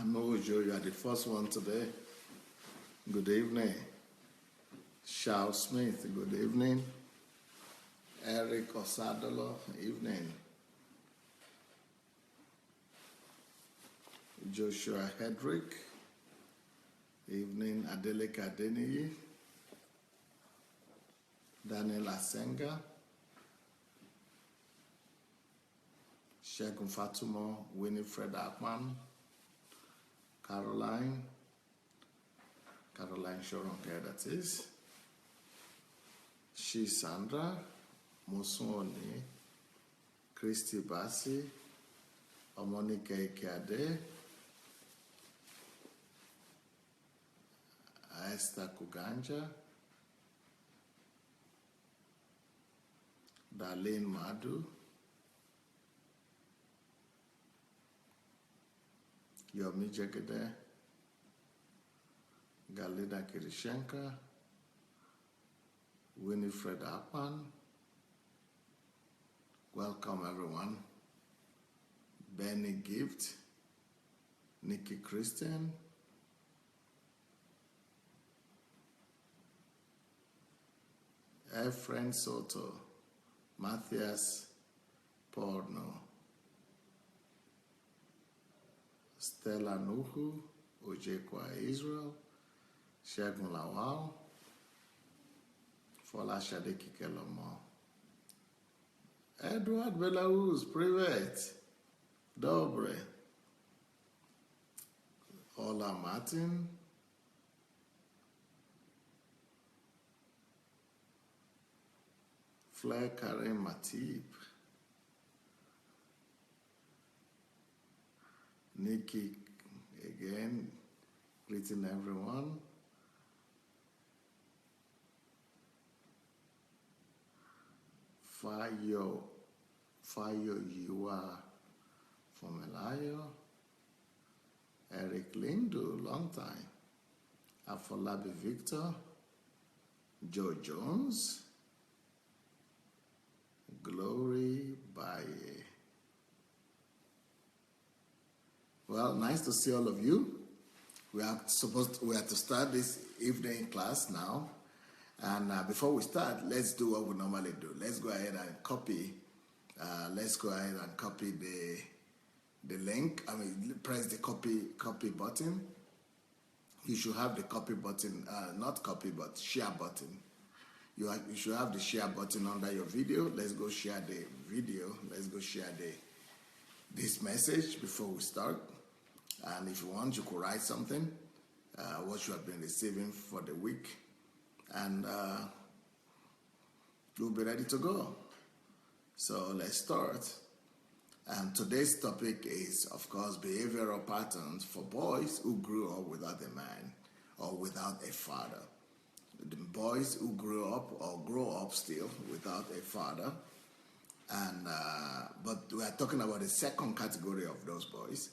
know, Joe, you are the first one today. Good evening. Charles Smith, good evening. Eric Osadolo, evening. Joshua Hedrick, evening. Adeleke Adeniyi, Daniel Asenga, Shegun Fatumo, Winifred Akman, Caroline Shoronke, that is. She Sandra, Musuoni, Christy Bassi, Omonike Ikeade, Esther Kuganja, Darlene Madu, Yomi Jegede, Galina Kirishenka, Winifred Akman. Welcome everyone. Benny Gift, Nikki Christian, Efren Soto, Matthias Porno, Stella Nuhu, Ojekwa Israel, Shegun Lawal, Fola Shadeki Kelomo, Edward Belarus, Privet, Dobre, Ola Martin, Flair Karim Matip, Nikki again, greeting everyone. Fayo Yua from Elayo, Eric Lindo, long time, Afolabi Victor, Joe Jones, Glory Baye. Well, nice to see all of you. We are to start this evening class now. And before we start, let's do what we normally do. Let's go ahead and copy. The link. Press the copy button. You should have the copy button, not copy, but share button. You should have the share button under your video. Let's go share the video. Let's go share this message before we start. And if you want, you could write something, what you have been receiving for the week. And you'll be ready to go. So let's start. And today's topic is, of course, behavioral patterns for boys who grew up without a man or without a father. The boys who grew up or grow up still without a father. And but we are talking about the second category of those boys,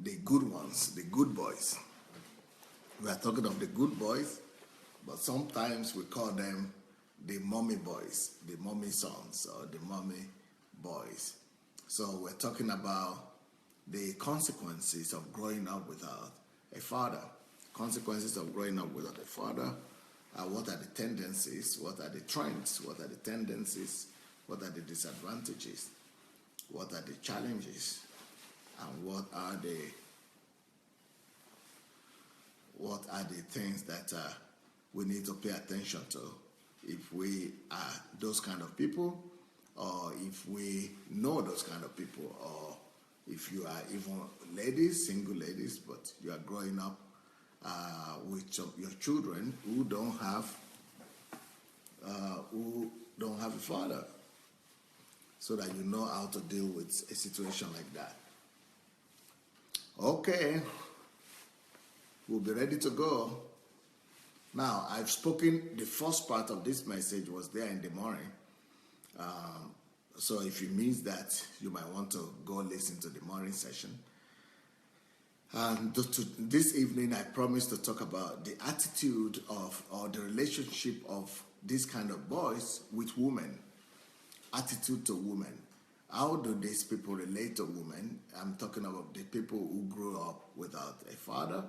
the good ones, the good boys. We are talking of the good boys, but sometimes we call them the mommy boys, the mommy sons, or the mommy boys. So we're talking about the consequences of growing up without a father. Consequences of growing up without a father. What are the tendencies? What are the trends? What are the tendencies? What are the disadvantages? What are the challenges? And what are the things that we need to pay attention to if we are those kind of people, or if we know those kind of people, or if you are even ladies, single ladies, but you are growing up with your children who don't have a father, so that you know how to deal with a situation like that. Okay, we'll be ready to go. Now, I've spoken, the first part of this message was there in the morning. So if you missed that, you might want to go listen to the morning session. And this evening, I promised to talk about the attitude of, or the relationship of this kind of boys with women. Attitude to women. How do these people relate to women? I'm talking about the people who grew up without a father,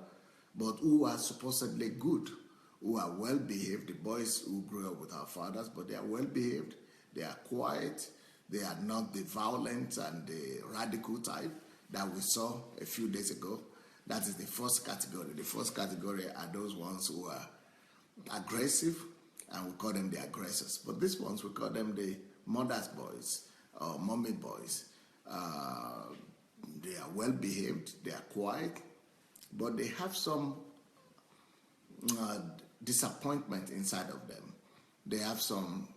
but who are supposedly good, who are well behaved. The boys who grew up without fathers, but they are well behaved, they are quiet, they are not the violent and the radical type that we saw a few days ago. That is the first category. The first category are those ones who are aggressive, and we call them the aggressors. But these ones, we call them the mother's boys or mommy boys. They are well behaved, they are quiet, but they have some uh, disappointment inside of them. They have some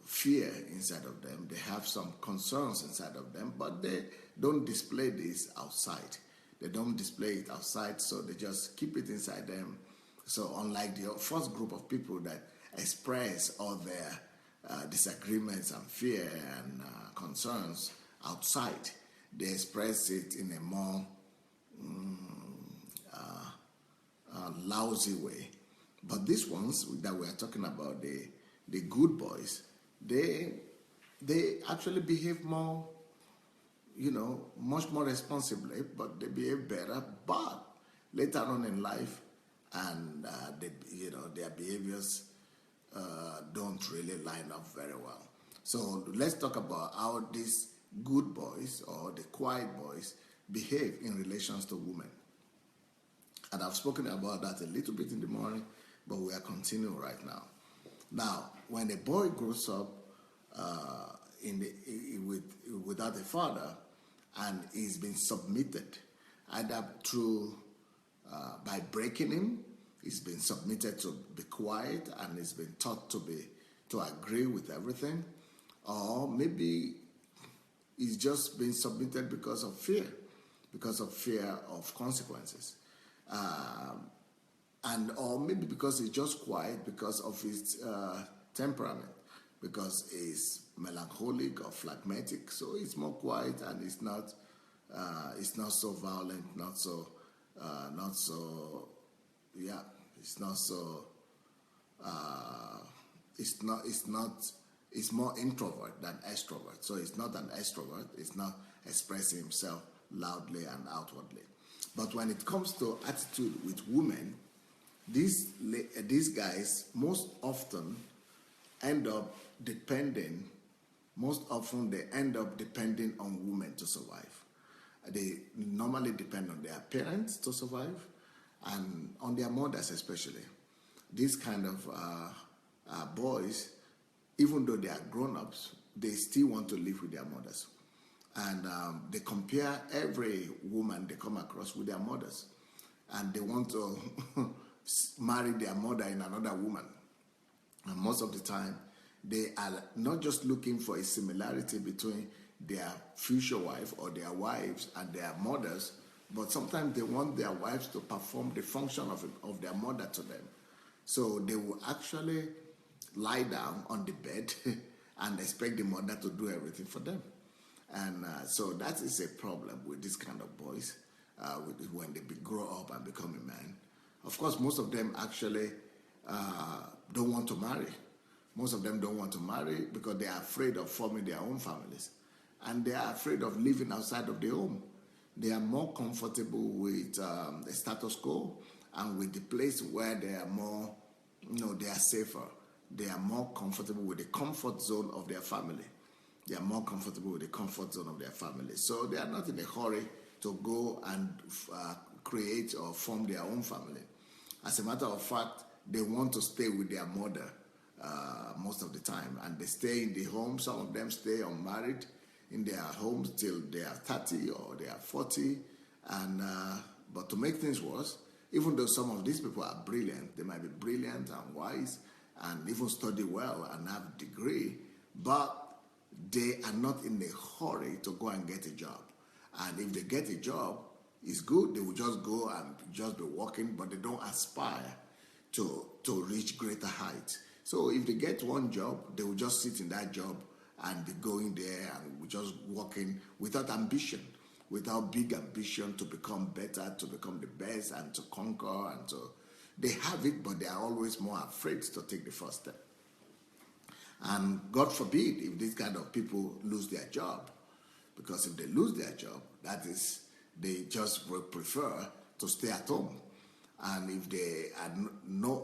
fear inside of them. They have some concerns inside of them, but they don't display this outside. They don't display it outside, so they just keep it inside them. So unlike the first group of people that express all their disagreements and fear and concerns outside, they express it in a more lousy way. But these ones that we are talking about, the good boys, they actually behave more, much more responsibly, but they behave better. But later on in life, and their behaviors don't really line up very well. So let's talk about how these good boys or the quiet boys behave in relations to women. And I've spoken about that a little bit in the morning, but we are continuing right now. Now, when a boy grows up without a father and is being submitted, either through by breaking him, he's been submitted to be quiet and he's been taught to agree with everything, or maybe he's just been submitted because of fear of consequences. Or maybe because he's just quiet because of his temperament, because he's melancholic or phlegmatic, so he's more quiet and he's not so violent, it's more introvert than extrovert. So he's not an extrovert, he's not expressing himself loudly and outwardly. But when it comes to attitude with women, these guys most often end up depending on women to survive. They normally depend on their parents to survive, and on their mothers especially. These kind of boys, even though they are grown-ups, they still want to live with their mothers. And they compare every woman they come across with their mothers. And they want to marry their mother in another woman. And most of the time, they are not just looking for a similarity between their future wife or their wives and their mothers, but sometimes they want their wives to perform the function of their mother to them. So they will actually lie down on the bed and expect the mother to do everything for them. And so that is a problem with this kind of boys when they grow up and become a man. Of course, most of them actually don't want to marry. Most of them don't want to marry because they are afraid of forming their own families. And they are afraid of living outside of the home. They are more comfortable with the status quo and with the place where they are more, they are safer. They are more comfortable with the comfort zone of their family. They are more comfortable with the comfort zone of their family. So they are not in a hurry to go and create or form their own family. As a matter of fact, they want to stay with their mother most of the time. And they stay in the home. Some of them stay unmarried in their homes till they are 30 or they are 40. And but to make things worse, even though some of these people are brilliant, they might be brilliant and wise and even study well and have a degree, but they are not in a hurry to go and get a job. And if they get a job, it's good. They will just go and just be working, but they don't aspire to reach greater heights. So if they get one job, they will just sit in that job and be going there and just working without ambition, without big ambition to become better, to become the best and to conquer. And to, they have it, but they are always more afraid to take the first step. And God forbid if these kind of people lose their job, because if they lose their job, that is, they just would prefer to stay at home. And if they are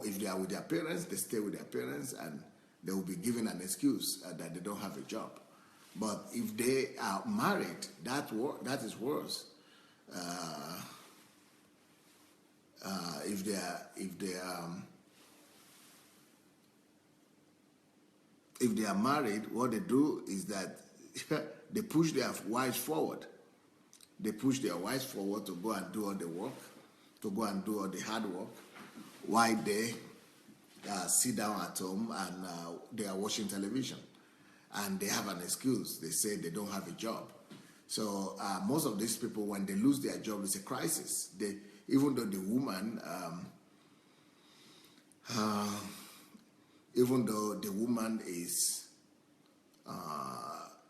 if they are with their parents, they stay with their parents, and they will be given an excuse that they don't have a job. But if they are married, that is worse. If they are married, what they do is that they push their wives forward. They push their wives forward to go and do all the work, to go and do all the hard work, while they sit down at home and they are watching television. And they have an excuse. They say they don't have a job. So most of these people, when they lose their job, it's a crisis. Even though the woman,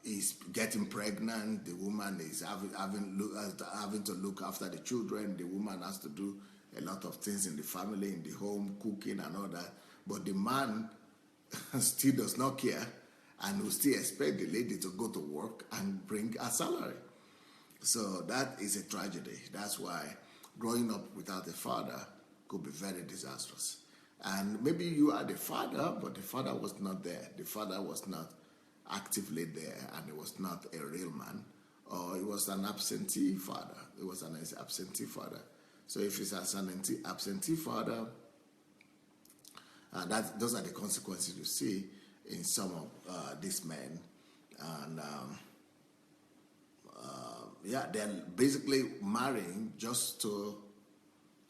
is getting pregnant, the woman is having to look after the children, the woman has to do a lot of things in the family, in the home, cooking and all that. But the man still does not care and will still expect the lady to go to work and bring a salary. So that is a tragedy. That's why growing up without a father could be very disastrous. And maybe you are the father, but the father was not there. The father was not actively there, and he was not a real man, or he was an absentee father. It was an absentee father. So if it's an absentee father, those are the consequences you see in some of these men. And they're basically marrying just to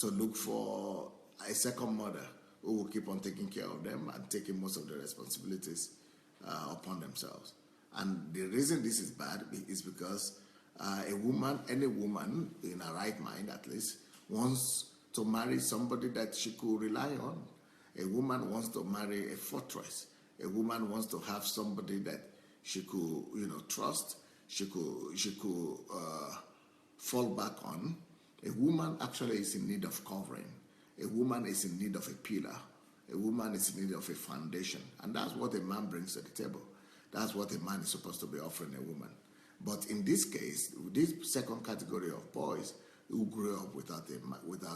look for a second mother who will keep on taking care of them and taking most of the responsibilities upon themselves. And the reason this is bad is because any woman in her right mind at least, wants to marry somebody that she could rely on. A woman wants to marry a fortress. A woman wants to have somebody that she could, trust. She could fall back on. A woman actually is in need of covering. A woman is in need of a pillar. A woman is in need of a foundation. And that's what a man brings to the table. That's what a man is supposed to be offering a woman. But in this case, this second category of boys who grew up without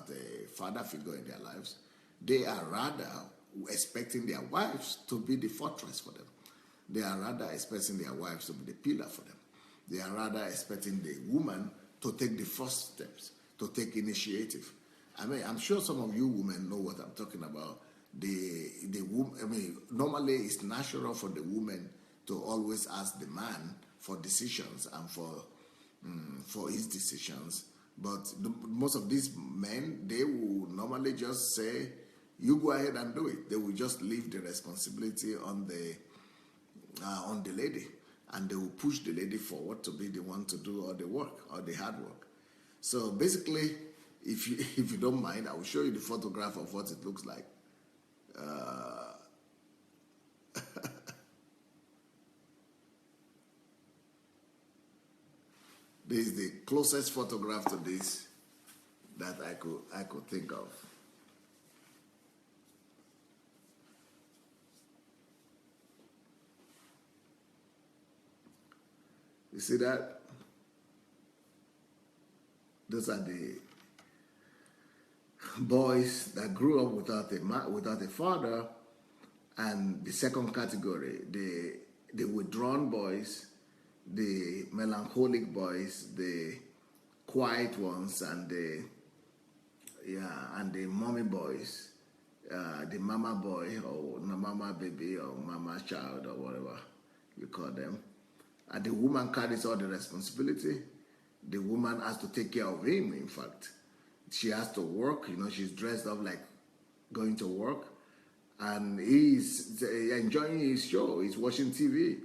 a father figure in their lives, they are rather expecting their wives to be the fortress for them. They are rather expecting their wives to be the pillar for them. They are rather expecting the woman to take the first steps, to take initiative. I mean, I'm sure some of you women know what I'm talking about. Normally it's natural for the woman to always ask the man for decisions and for his decisions. But most of these men, they will normally just say, you go ahead and do it. They will just leave the responsibility on the lady, and they will push the lady forward to be the one to do all the work, all the hard work. So basically, if you don't mind, I will show you the photograph of what it looks like. This is the closest photograph to this that I could think of. You see that? Those are the boys that grew up without a father. And the second category, the withdrawn boys, the melancholic boys, the quiet ones, and the mommy boys, the mama boy or mama baby or mama child or whatever you call them. And the woman carries all the responsibility. The woman has to take care of him, in fact. She has to work, she's dressed up like going to work. And he's enjoying his show. He's watching TV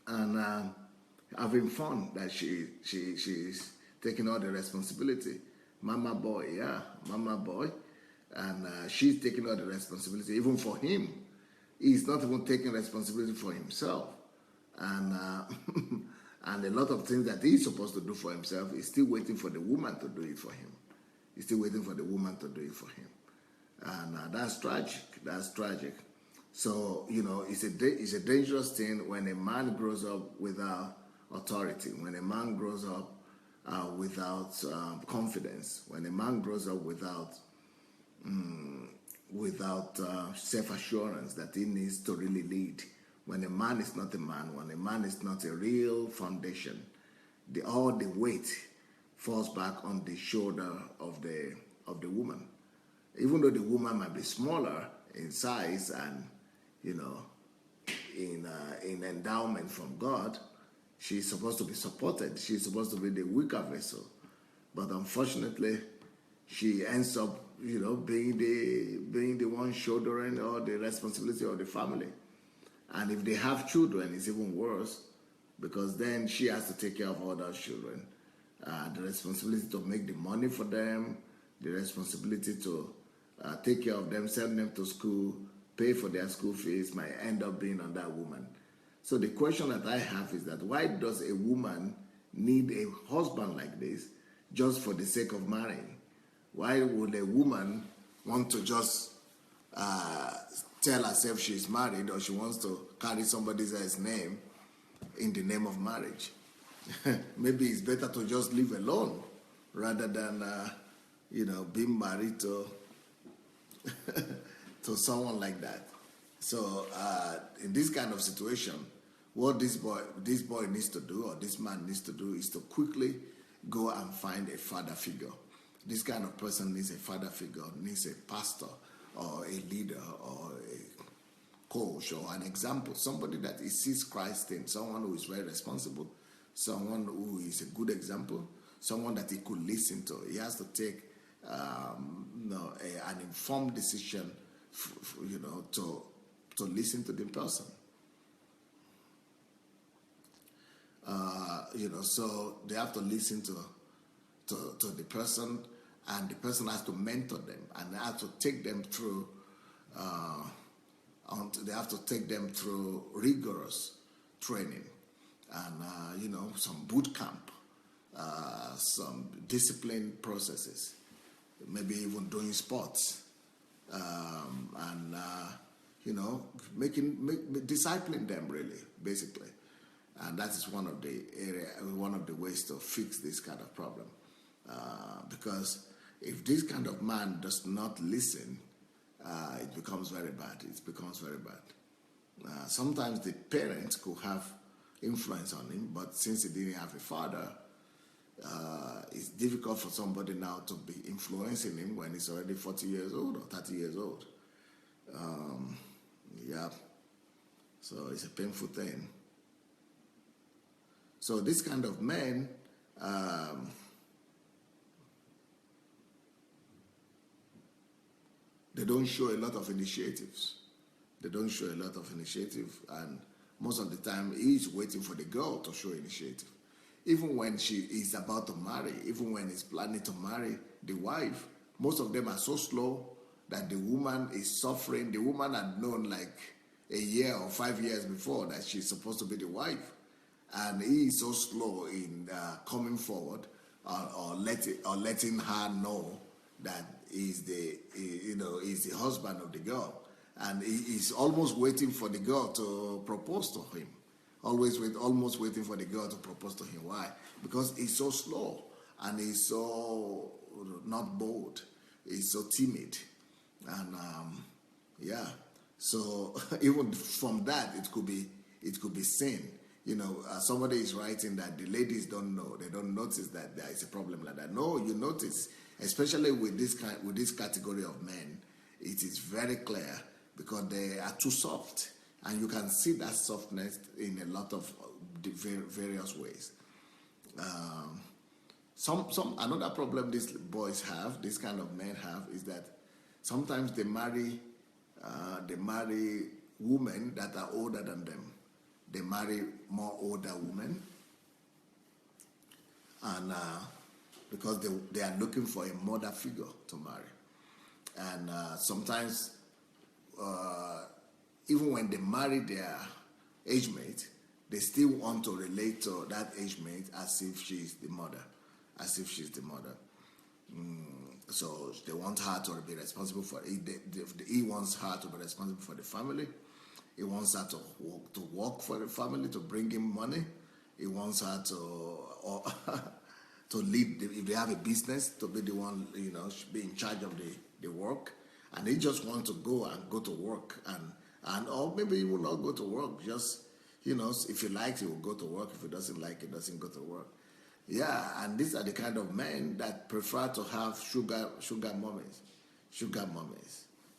and having fun. That she's taking all the responsibility. Mama boy, and she's taking all the responsibility, even for him. He's not even taking responsibility for himself, and and a lot of things that he's supposed to do for himself, he's still waiting for the woman to do it for him. He's still waiting for the woman to do it for him. And that's tragic. That's tragic. So, it's a dangerous thing when a man grows up without authority, when a man grows up without confidence, when a man grows up without self-assurance that he needs to really lead. When a man is not a man, when a man is not a real foundation, all the weight falls back on the shoulder of the woman. Even though the woman might be smaller in size and in endowment from God, she's supposed to be supported. She's supposed to be the weaker vessel, but unfortunately, she ends up being the one shouldering all the responsibility of the family. And if they have children, it's even worse, because then she has to take care of all those children. The responsibility to make the money for them, the responsibility to take care of them, send them to school, pay for their school fees might end up being on that woman. So the question that I have is that why does a woman need a husband like this just for the sake of marrying? Why would a woman want to just tell herself she's married, or she wants to carry somebody else's name in the name of marriage? Maybe it's better to just live alone rather than being married to to someone like that. So in this kind of situation, what this boy needs to do, or this man needs to do, is to quickly go and find a father figure. This kind of person needs a father figure, needs a pastor or a leader or a coach or an example, somebody that he sees Christ in, someone who is very responsible, someone who is a good example, someone that he could listen to. He has to take an informed decision, to listen to the person. So they have to listen to the person, and the person has to mentor them, and they have to take them through. They have to take them through rigorous training, and some boot camp, some discipline processes, maybe even doing sports, and discipling them, really, basically. And that is one of the ways to fix this kind of problem. Because if this kind of man does not listen, it becomes very bad. It becomes very bad. Sometimes the parents could have influence on him, but since he didn't have a father, it's difficult for somebody now to be influencing him when he's already 40 years old or 30 years old. So it's a painful thing. So this kind of men, they don't show a lot of initiatives. They don't show a lot of initiative, and most of the time he's waiting for the girl to show initiative. Even when she is about to marry, even when he's planning to marry the wife, most of them are so slow that the woman is suffering. The woman had known like a year or 5 years before that she's supposed to be the wife, and he is so slow in coming forward or letting her know that he's the husband of the girl, and he is almost waiting for the girl to propose to him. Almost waiting for the girl to propose to him. Why? Because he's so slow, and he's so not bold. He's so timid, and So even from that, it could be sin. Somebody is writing that the ladies don't know. They don't notice that there is a problem like that. No, you notice, especially with this category of men. It is very clear because they are too soft. And you can see that softness in a lot of various ways. Another problem these boys have, these kind of men have, is that sometimes they marry women that are older than them. They marry more older women, and because they are looking for a mother figure to marry, and sometimes. Even when they marry their age mate, they still want to relate to that age mate as if she's the mother. So they want her to be responsible for it. He wants her to be responsible for the family, He wants her to work for the family, to bring him money. He wants her to or to lead. If they have a business, to be the one, be in charge of the work. And he just wants to go to work, and or maybe he will not go to work. Just if he likes, he will go to work. If he doesn't like, he doesn't go to work. Yeah, and these are the kind of men that prefer to have sugar mummies,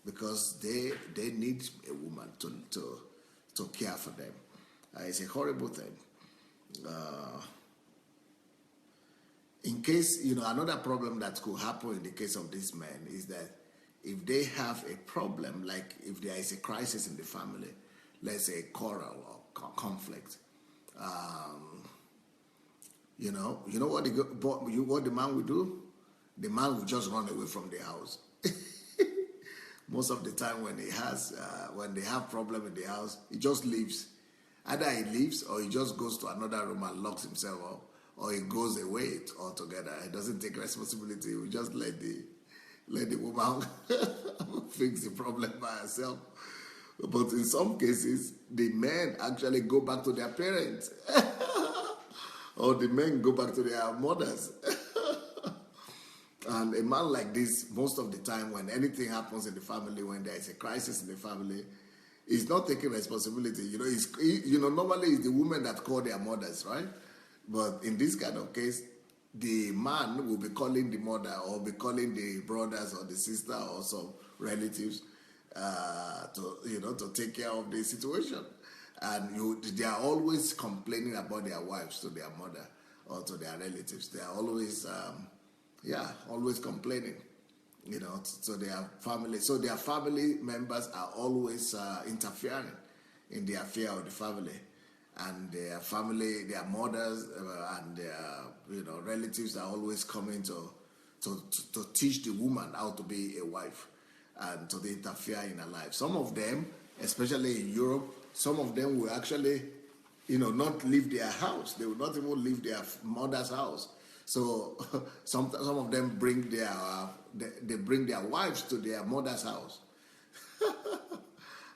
because they need a woman to care for them. It's a horrible thing. In case, another problem that could happen in the case of these men is that if they have a problem, like if there is a crisis in the family, let's say quarrel or conflict, what the man will do? The man will just run away from the house. Most of the time when they have problem in the house, he just leaves. Either he leaves or he just goes to another room and locks himself up, or he goes away altogether. He doesn't take responsibility. We just let the woman fix the problem by herself. But in some cases, the men actually go back to their parents, or the men go back to their mothers. And a man like this, most of the time, when anything happens in the family, when there is a crisis in the family, he's not taking responsibility. Normally it's the women that call their mothers, right? But in this kind of case, the man will be calling the mother, or be calling the brothers or the sister or some relatives to take care of the situation. And they are always complaining about their wives to their mother or to their relatives. They are always always complaining, to their family. So their family members are always interfering in the affair of the family. And their family, their mothers and their relatives are always coming to teach the woman how to be a wife and to interfere in her life. Some of them, especially in Europe, some of them will actually, not leave their house. They will not even leave their mother's house. So some of them bring their wives to their mother's house,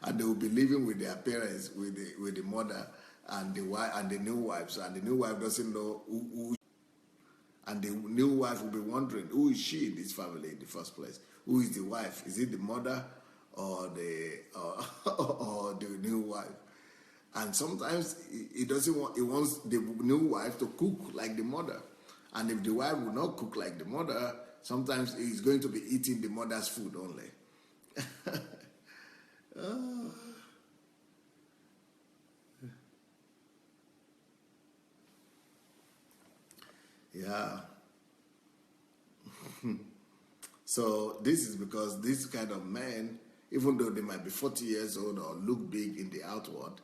and they will be living with their parents, with the mother and the wife and the new wives, and the new wife doesn't know who, and the new wife will be wondering, who is she in this family in the first place? Who is the wife? Is it the mother or or the new wife? And sometimes he wants the new wife to cook like the mother. And if the wife will not cook like the mother, sometimes he's going to be eating the mother's food only. Yeah. So this is because these kind of men, even though they might be 40 years old or look big in the outward,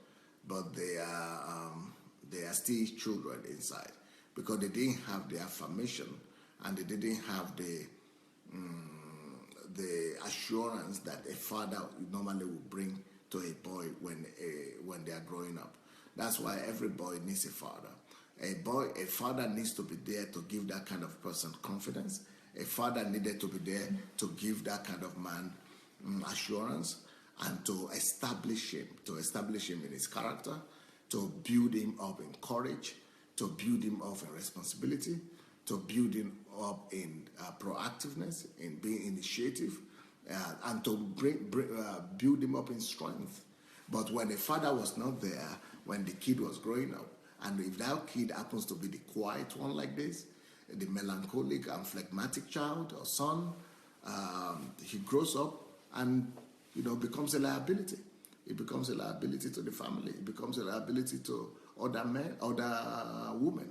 but they are still children inside, because they didn't have the affirmation and they didn't have the assurance that a father normally would bring to a boy when they are growing up. That's why every boy needs a father. A father needs to be there to give that kind of person confidence. A father needed to be there to give that kind of man assurance, and to establish him in his character, to build him up in courage, to build him up in responsibility, to build him up in proactiveness, in being initiative, and to build him up in strength. But when the father was not there, when the kid was growing up, and if that kid happens to be the quiet one like this, the melancholic and phlegmatic child or son, he grows up and becomes a liability. It becomes a liability to the family. It becomes a liability to other men, other women.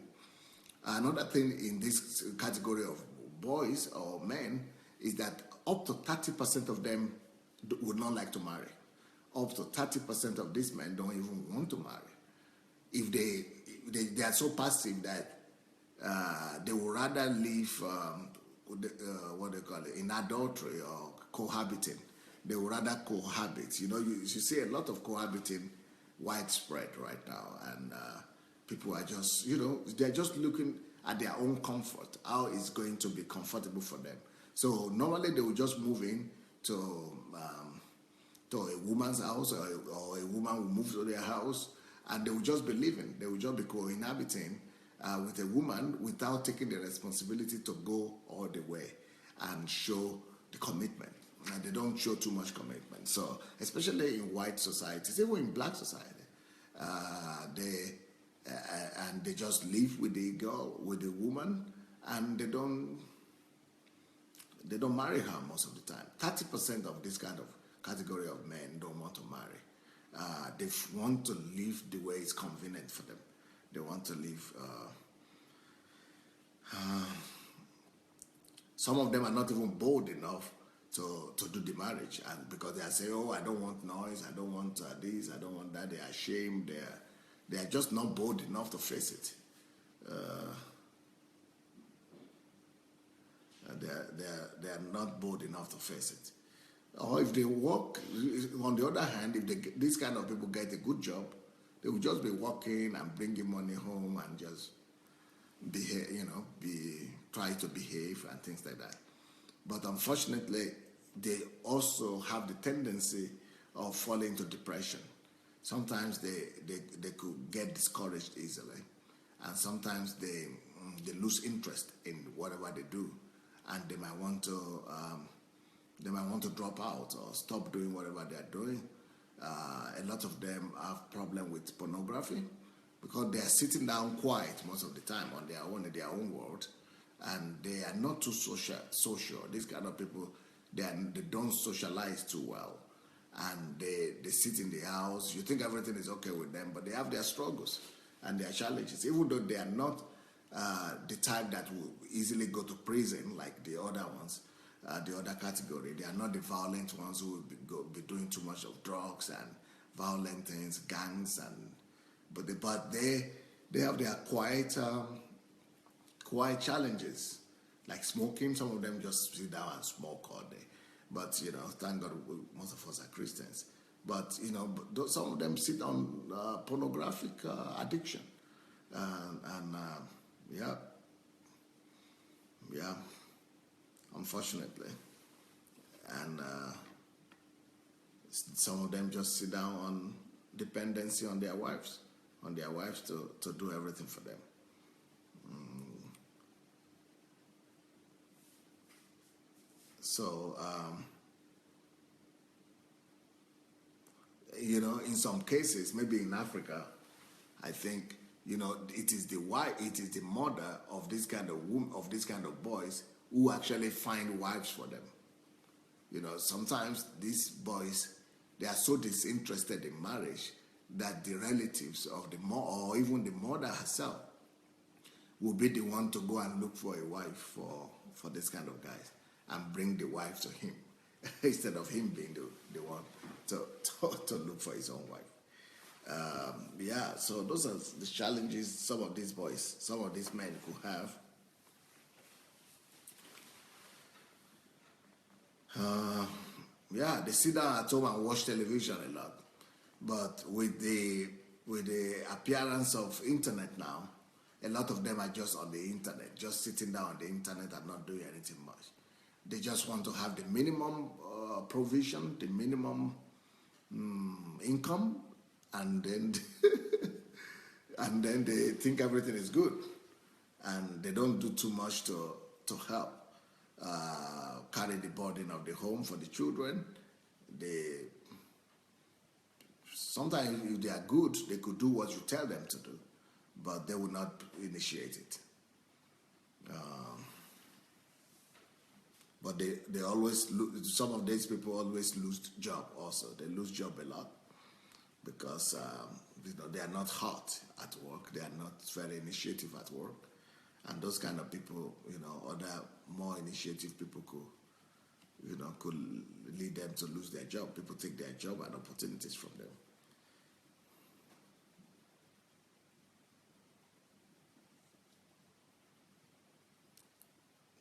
Another thing in this category of boys or men is that up to 30% of them would not like to marry. Up to 30% of these men don't even want to marry. If they are so passive that they would rather live what they call it, in adultery or cohabiting. They would rather cohabit. You see a lot of cohabiting widespread right now, and people are just, they're just looking at their own comfort, how it's going to be comfortable for them. So normally they will just move in to to a woman's house, or a woman will move to their house, and they will just be living. They will just be cohabiting with a woman without taking the responsibility to go all the way and show the commitment. And they don't show too much commitment. So, especially in white societies, even in black society, they and they just live with the girl, with the woman, and they don't marry her most of the time. 30% of this kind of category of men don't want to marry. They want to live the way it's convenient for them. They want to live. Some of them are not even bold enough to do the marriage, and because they are saying, "Oh, I don't want noise. I don't want this. I don't want that." They are ashamed. They are just not bold enough to face it. They are not bold enough to face it. Or if they work, on the other hand, if these kind of people get a good job, they will just be working and bringing money home and just behave, try to behave and things like that. But unfortunately, they also have the tendency of falling into depression. Sometimes they could get discouraged easily, and sometimes they lose interest in whatever they do, and they might want to drop out or stop doing whatever they are doing. A lot of them have problem with pornography because they are sitting down quiet most of the time on their own in their own world, and they are not too social. These kind of people, they don't socialize too well, and they sit in the house. You think everything is okay with them, but they have their struggles and their challenges. Even though they are not the type that will easily go to prison like the other ones, the other category. They are not the violent ones who will be doing too much of drugs and violent things, gangs, but they have their quiet challenges, like smoking. Some of them just sit down and smoke all day. But thank God most of us are Christians. But some of them sit on pornographic addiction, unfortunately, and some of them just sit down on dependency on their wives to do everything for them. So, in some cases, maybe in Africa, I think, it is the mother of this kind of boys who actually find wives for them. Sometimes these boys, they are so disinterested in marriage that the relatives of the mother, or even the mother herself, will be the one to go and look for a wife for this kind of guys and bring the wife to him instead of him being the one to look for his own wife. So those are the challenges some of these men could have. They sit down at home and watch television a lot. But with the appearance of internet now, a lot of them are just on the internet, just sitting down on the internet and not doing anything much. They just want to have the minimum provision, the minimum income, and then and then they think everything is good, and they don't do too much to help carry the burden of the home for the children. Sometimes if they are good, they could do what you tell them to do, but they will not initiate it. But they always some of these people always lose job also. They lose job a lot because they are not hot at work. They are not very initiative at work. And those kind of people, other more initiative people could lead them to lose their job. People take their job and opportunities from them.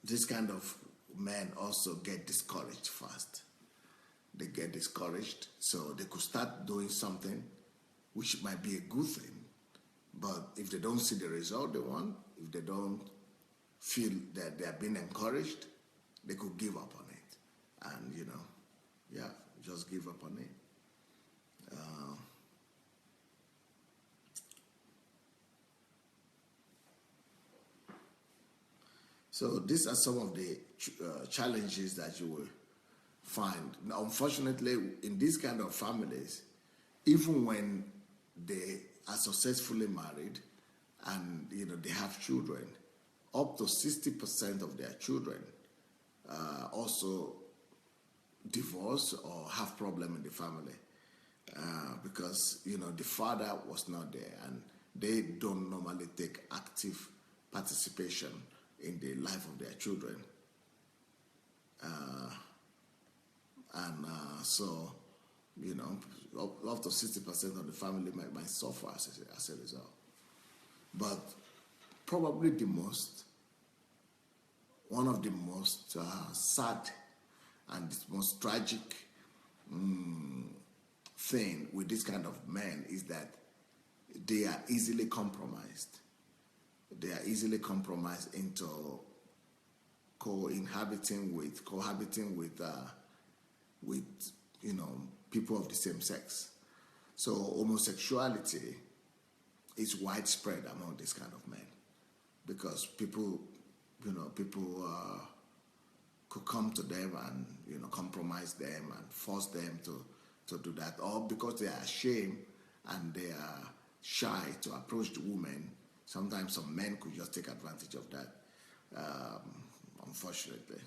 This kind of men also get discouraged fast. They get discouraged, so they could start doing something which might be a good thing, but if they don't see the result they want, if they don't feel that they are being encouraged, they could give up on it. And just give up on it. So these are some of the challenges that you will find. Now, unfortunately, in these kind of families, even when they are successfully married and they have children, up to 60% of their children also divorce or have problem in the family because the father was not there, and they don't normally take active participation in the life of their children. So, up to 60% of the family might suffer as a result. But probably one of the most sad and the most tragic thing with this kind of men is that they are easily compromised. They are easily compromised into cohabiting with people of the same sex. So homosexuality is widespread among this kind of men because people could come to them and compromise them and force them to do that, or because they are ashamed and they are shy to approach the woman. Sometimes some men could just take advantage of that, unfortunately.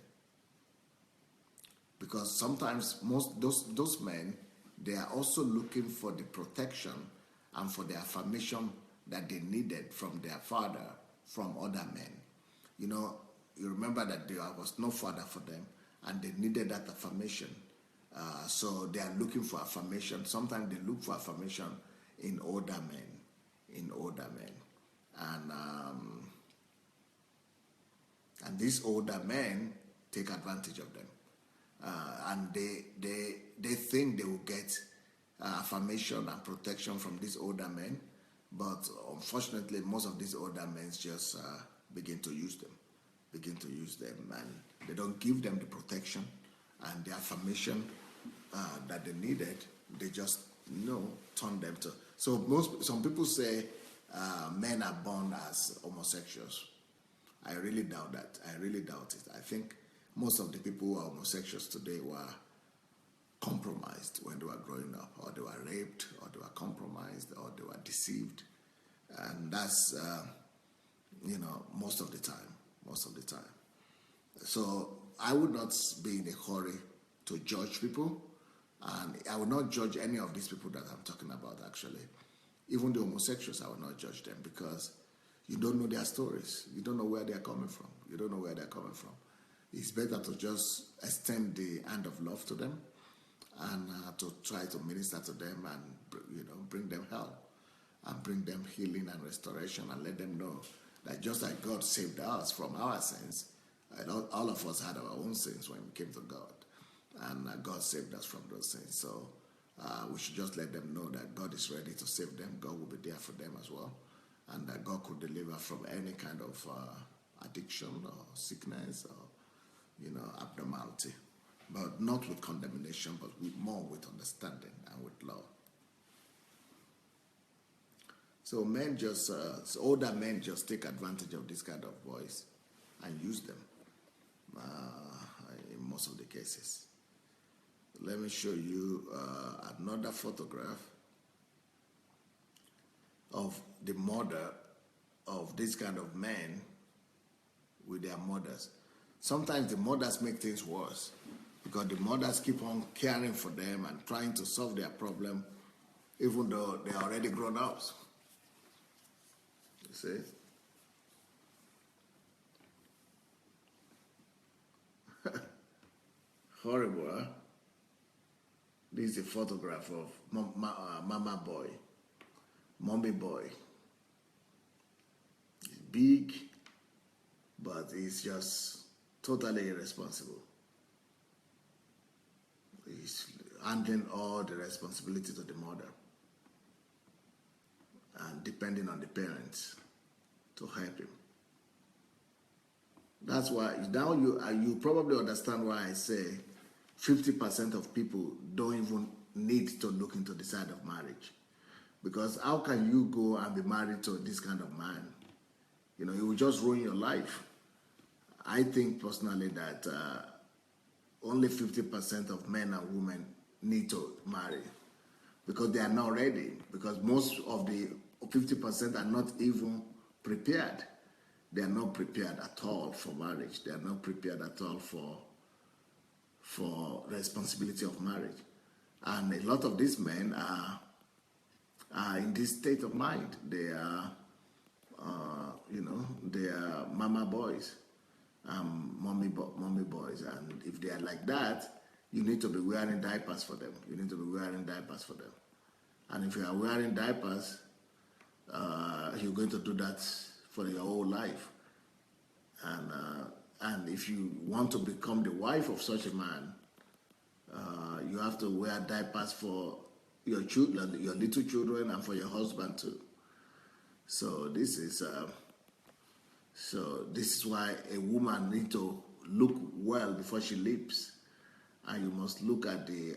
Because sometimes those men, they are also looking for the protection and for the affirmation that they needed from their father, from other men. You remember that there was no father for them, and they needed that affirmation. So they are looking for affirmation. Sometimes they look for affirmation in older men, and these older men take advantage of them, and they think they will get affirmation and protection from these older men, but unfortunately, most of these older men just begin to use them, and they don't give them the protection and the affirmation that they needed. They just turn them to. So some people say men are born as homosexuals. I really doubt that. I really doubt it. I think most of the people who are homosexuals today were compromised when they were growing up, or they were raped, or they were compromised, or they were deceived, and that's most of the time. So I would not be in a hurry to judge people, and I will not judge any of these people that I'm talking about. Actually, even the homosexuals, I will not judge them, because you don't know their stories. You don't know where they're coming from. It's better to just extend the hand of love to them, and to try to minister to them, and bring them help, and bring them healing and restoration, and let them know that just like God saved us from our sins, all of us had our own sins when we came to God, and God saved us from those sins. So we should just let them know that God is ready to save them. God will be there for them as well, and that God could deliver from any kind of addiction or sickness or abnormality, but not with condemnation, but more with understanding and with love. So older men just take advantage of this kind of boys and use them in most of the cases. Let me show you another photograph of the mother of this kind of men with their mothers. Sometimes the mothers make things worse, because the mothers keep on caring for them and trying to solve their problem, even though they are already grown ups. You see? Horrible, huh? This is a photograph of mama boy, mommy boy. He's big, but he's just totally irresponsible. He's handling all the responsibility to the mother and depending on the parents to help him. That's why now you probably understand why I say 50% of people don't even need to look into the side of marriage. Because how can you go and be married to this kind of man? You know, it will just ruin your life. I think personally that only 50% of men and women need to marry because they are not ready. Because most of the 50% are not even prepared. They are not prepared at all for marriage. They are not prepared at all for responsibility of marriage. And a lot of these men are in this state of mind. They are, they are mama boys, mommy boys. And if they are like that, you need to be wearing diapers for them. You need to be wearing diapers for them. And if you are wearing diapers, you're going to do that for your whole life. And if you want to become the wife of such a man, you have to wear diapers for your children, your little children, and for your husband too. So this is why a woman needs to look well before she leaves, and you must look at the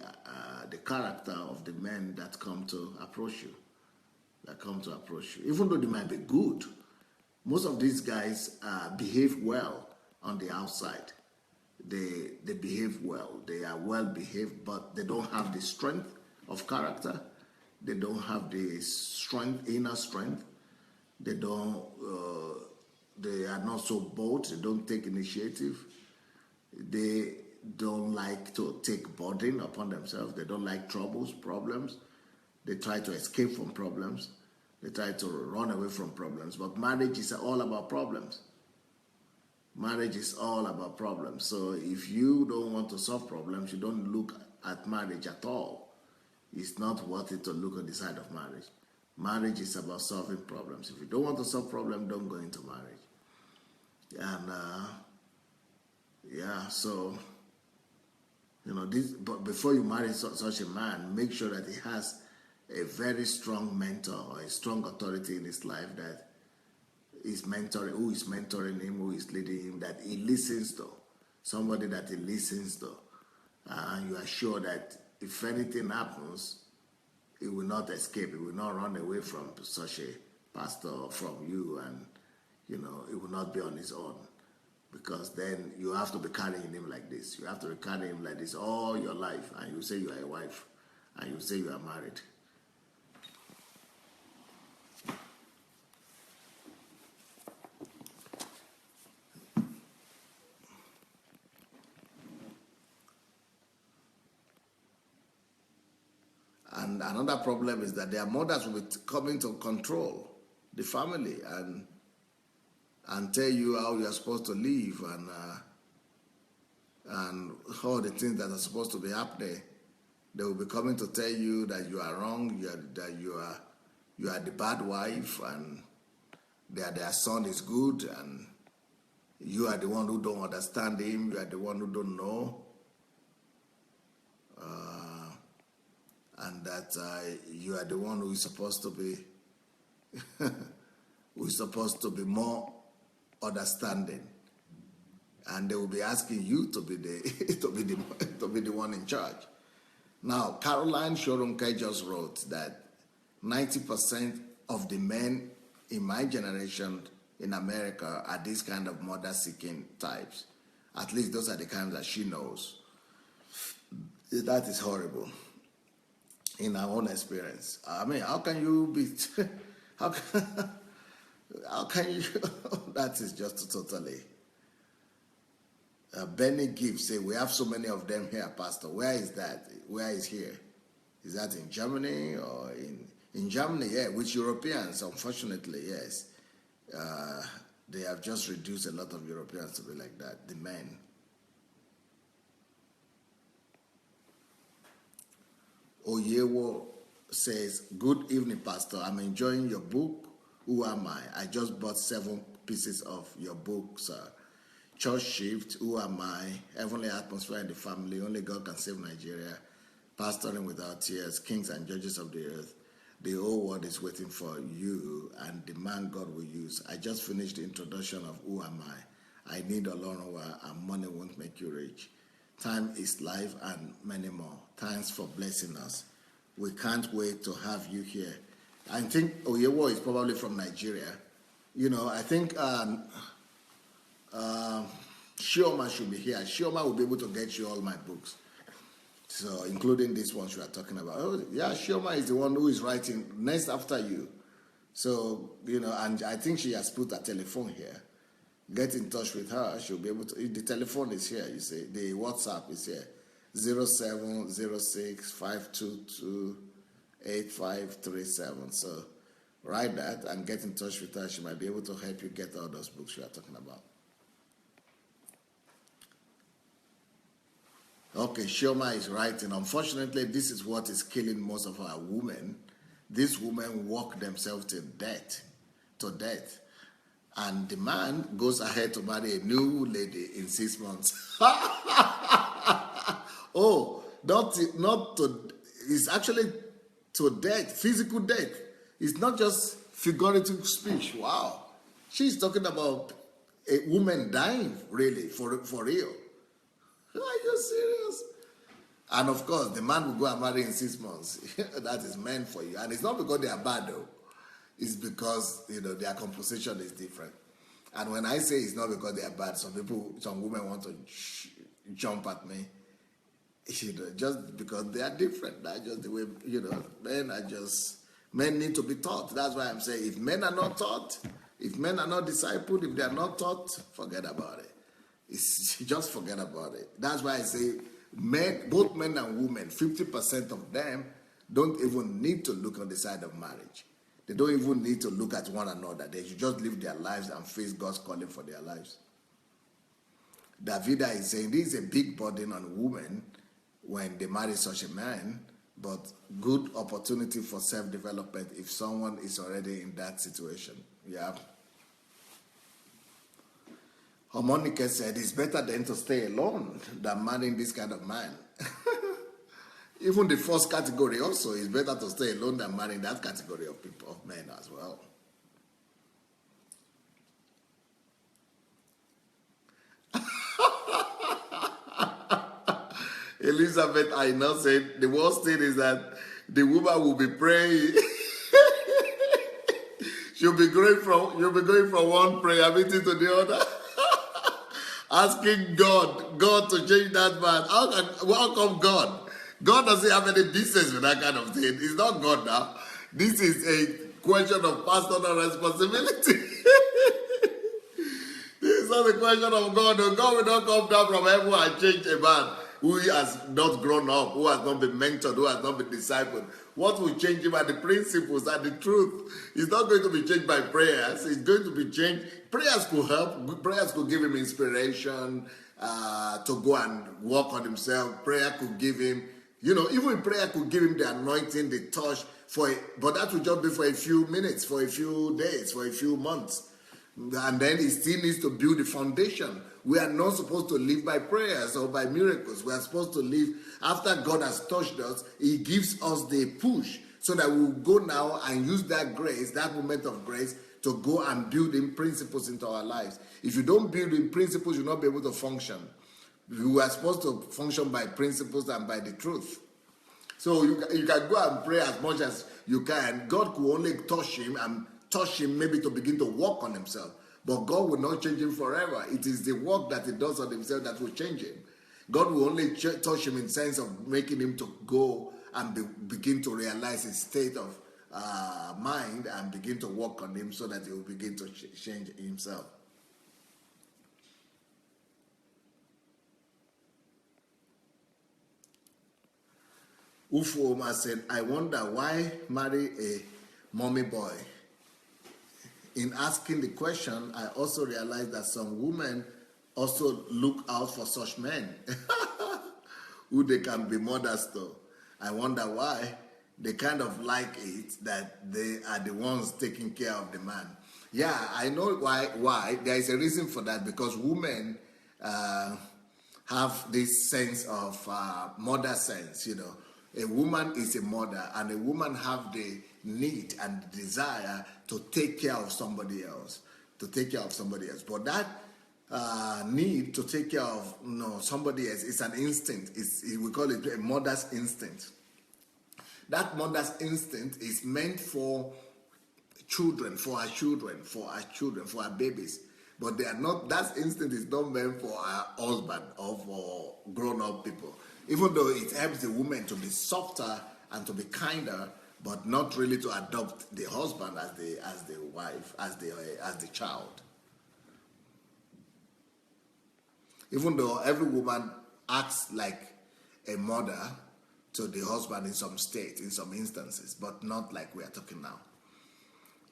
character of the men that come to approach you. Even though they might be good, most of these guys behave well on the outside. They behave well. They are well behaved, but they don't have the strength of character. They don't have the inner strength. They don't. They are not so bold. They don't take initiative. They don't like to take burden upon themselves. They don't like problems. They try to escape from problems. They try to run away from problems. But marriage is all about problems. Marriage is all about problems. So if you don't want to solve problems, you don't look at marriage at all. It's not worth it to look at the side of marriage. Marriage is about solving problems. If you don't want to solve problems, don't go into marriage. And so but before you marry such a man, make sure that he has a very strong mentor or a strong authority in his life that is mentoring, who is mentoring him, who is leading him, that he listens to, somebody that he listens to, and you are sure that if anything happens, he will not escape, he will not run away from such a pastor or from you, and he will not be on his own. Because then you have to be carrying him like this. You have to be carrying him like this all your life, and you say you are a wife, and you say you are married. And another problem is that their mothers will be coming to control the family and tell you how you are supposed to live and all the things that are supposed to be happening. They will be coming to tell you that you are wrong, that you are the bad wife, and that their son is good, and you are the one who don't understand him. You are the one who don't know. And that you are the one who is supposed to be more understanding, and they will be asking you to be the one in charge. Now, Caroline Shorunkai just wrote that 90% of the men in my generation in America are these kind of mother-seeking types. At least those are the kinds that she knows. That is horrible. In our own experience, I mean, how can you be? How can you? That is just totally. Benny Gibbs say we have so many of them here, Pastor. Where is that? Where is here? Is that in Germany or in Germany? Yeah, with Europeans, unfortunately, yes. They have just reduced a lot of Europeans to be like that. The men. Oyewo says, good evening, Pastor. I'm enjoying your book. Who am I? I just bought 7 pieces of your book, sir. Church Shift, Who Am I? Heavenly Atmosphere in the Family, Only God Can Save Nigeria, Pastoring Without Tears, Kings and Judges of the Earth. The whole world is waiting for you and the man God will use. I just finished the introduction of Who Am I? I need Olorunwa and money won't make you rich. Time is life and many more. Thanks for blessing us. We can't wait to have you here. I think Oyewo is probably from Nigeria. I think Shioma should be here. Shioma will be able to get you all my books. So, including this one you are talking about. Oh, yeah, Shioma is the one who is writing next after you. So, and I think she has put a telephone here. Get in touch with her. She'll be able to. The telephone is here, you see. The WhatsApp is here. 0706-522-8537. So, write that and get in touch with her. She might be able to help you get all those books you are talking about. Okay, Shioma is writing. Unfortunately, this is what is killing most of our women. These women work themselves to death. And the man goes ahead to marry a new lady in 6 months. Oh, not to, it's actually to death, physical death. It's not just figurative speech. Wow. She's talking about a woman dying, really, for real. Are you serious? And of course, the man will go and marry in 6 months. That is meant for you. And it's not because they are bad, though. It's because, their composition is different. And when I say it's not because they are bad, some women want to jump at me. Just because they are different. That's just the way, men need to be taught. That's why I'm saying if men are not taught, if men are not discipled, if they are not taught, forget about it. Just forget about it. That's why I say men, both men and women, 50% of them don't even need to look on the side of marriage. They don't even need to look at one another. They should just live their lives and face God's calling for their lives. Davida is saying this is a big burden on women when they marry such a man, but good opportunity for self-development if someone is already in that situation. Yeah. Harmonica said it's better than to stay alone than marrying this kind of man. Even the first category also is better to stay alone than marrying that category of people, of men as well. Elizabeth Aina said the worst thing is that the woman will be praying. You'll be going from one prayer meeting to the other. Asking God to change that man. How come God? God doesn't have any business with that kind of thing. It's not God now. This is a question of personal responsibility. This is not a question of God. God will not come down from heaven and change a man who has not grown up, who has not been mentored, who has not been discipled. What will change him are the principles and the truth. It's not going to be changed by prayers. It's going to be changed. Prayers could help. Prayers could give him inspiration to go and work on himself. Prayer could give him, even prayer could give him the anointing, the touch, but that will just be for a few minutes, for a few days, for a few months. And then he still needs to build the foundation. We are not supposed to live by prayers or by miracles. We are supposed to live after God has touched us. He gives us the push so that we'll go now and use that grace, that moment of grace, to go and build in principles into our lives. If you don't build in principles, you'll not be able to function. You are supposed to function by principles and by the truth. So you can go and pray as much as you can. God could only touch him and touch him maybe to begin to work on himself. But God will not change him forever. It is the work that he does on himself that will change him. God will only touch him in the sense of making him to go and begin to realize his state of mind and begin to work on him so that he will begin to change himself. Ufoma said, I wonder why marry a mommy boy. In asking the question, I also realized that some women also look out for such men who they can be mothers to. I wonder why they kind of like it that they are the ones taking care of the man. Yeah, I know why. There is a reason for that, because women have this sense of mother sense, A woman is a mother, and a woman have the need and desire to take care of somebody else, But that need to take care of somebody else. It's an instinct. We call it a mother's instinct. That mother's instinct is meant for children, for our babies. But they are not. That instinct is not meant for our husband or for grown-up people. Even though it helps the woman to be softer and to be kinder, but not really to adopt the husband as the wife, as the child. Even though every woman acts like a mother to the husband in some states, in some instances, but not like we are talking now.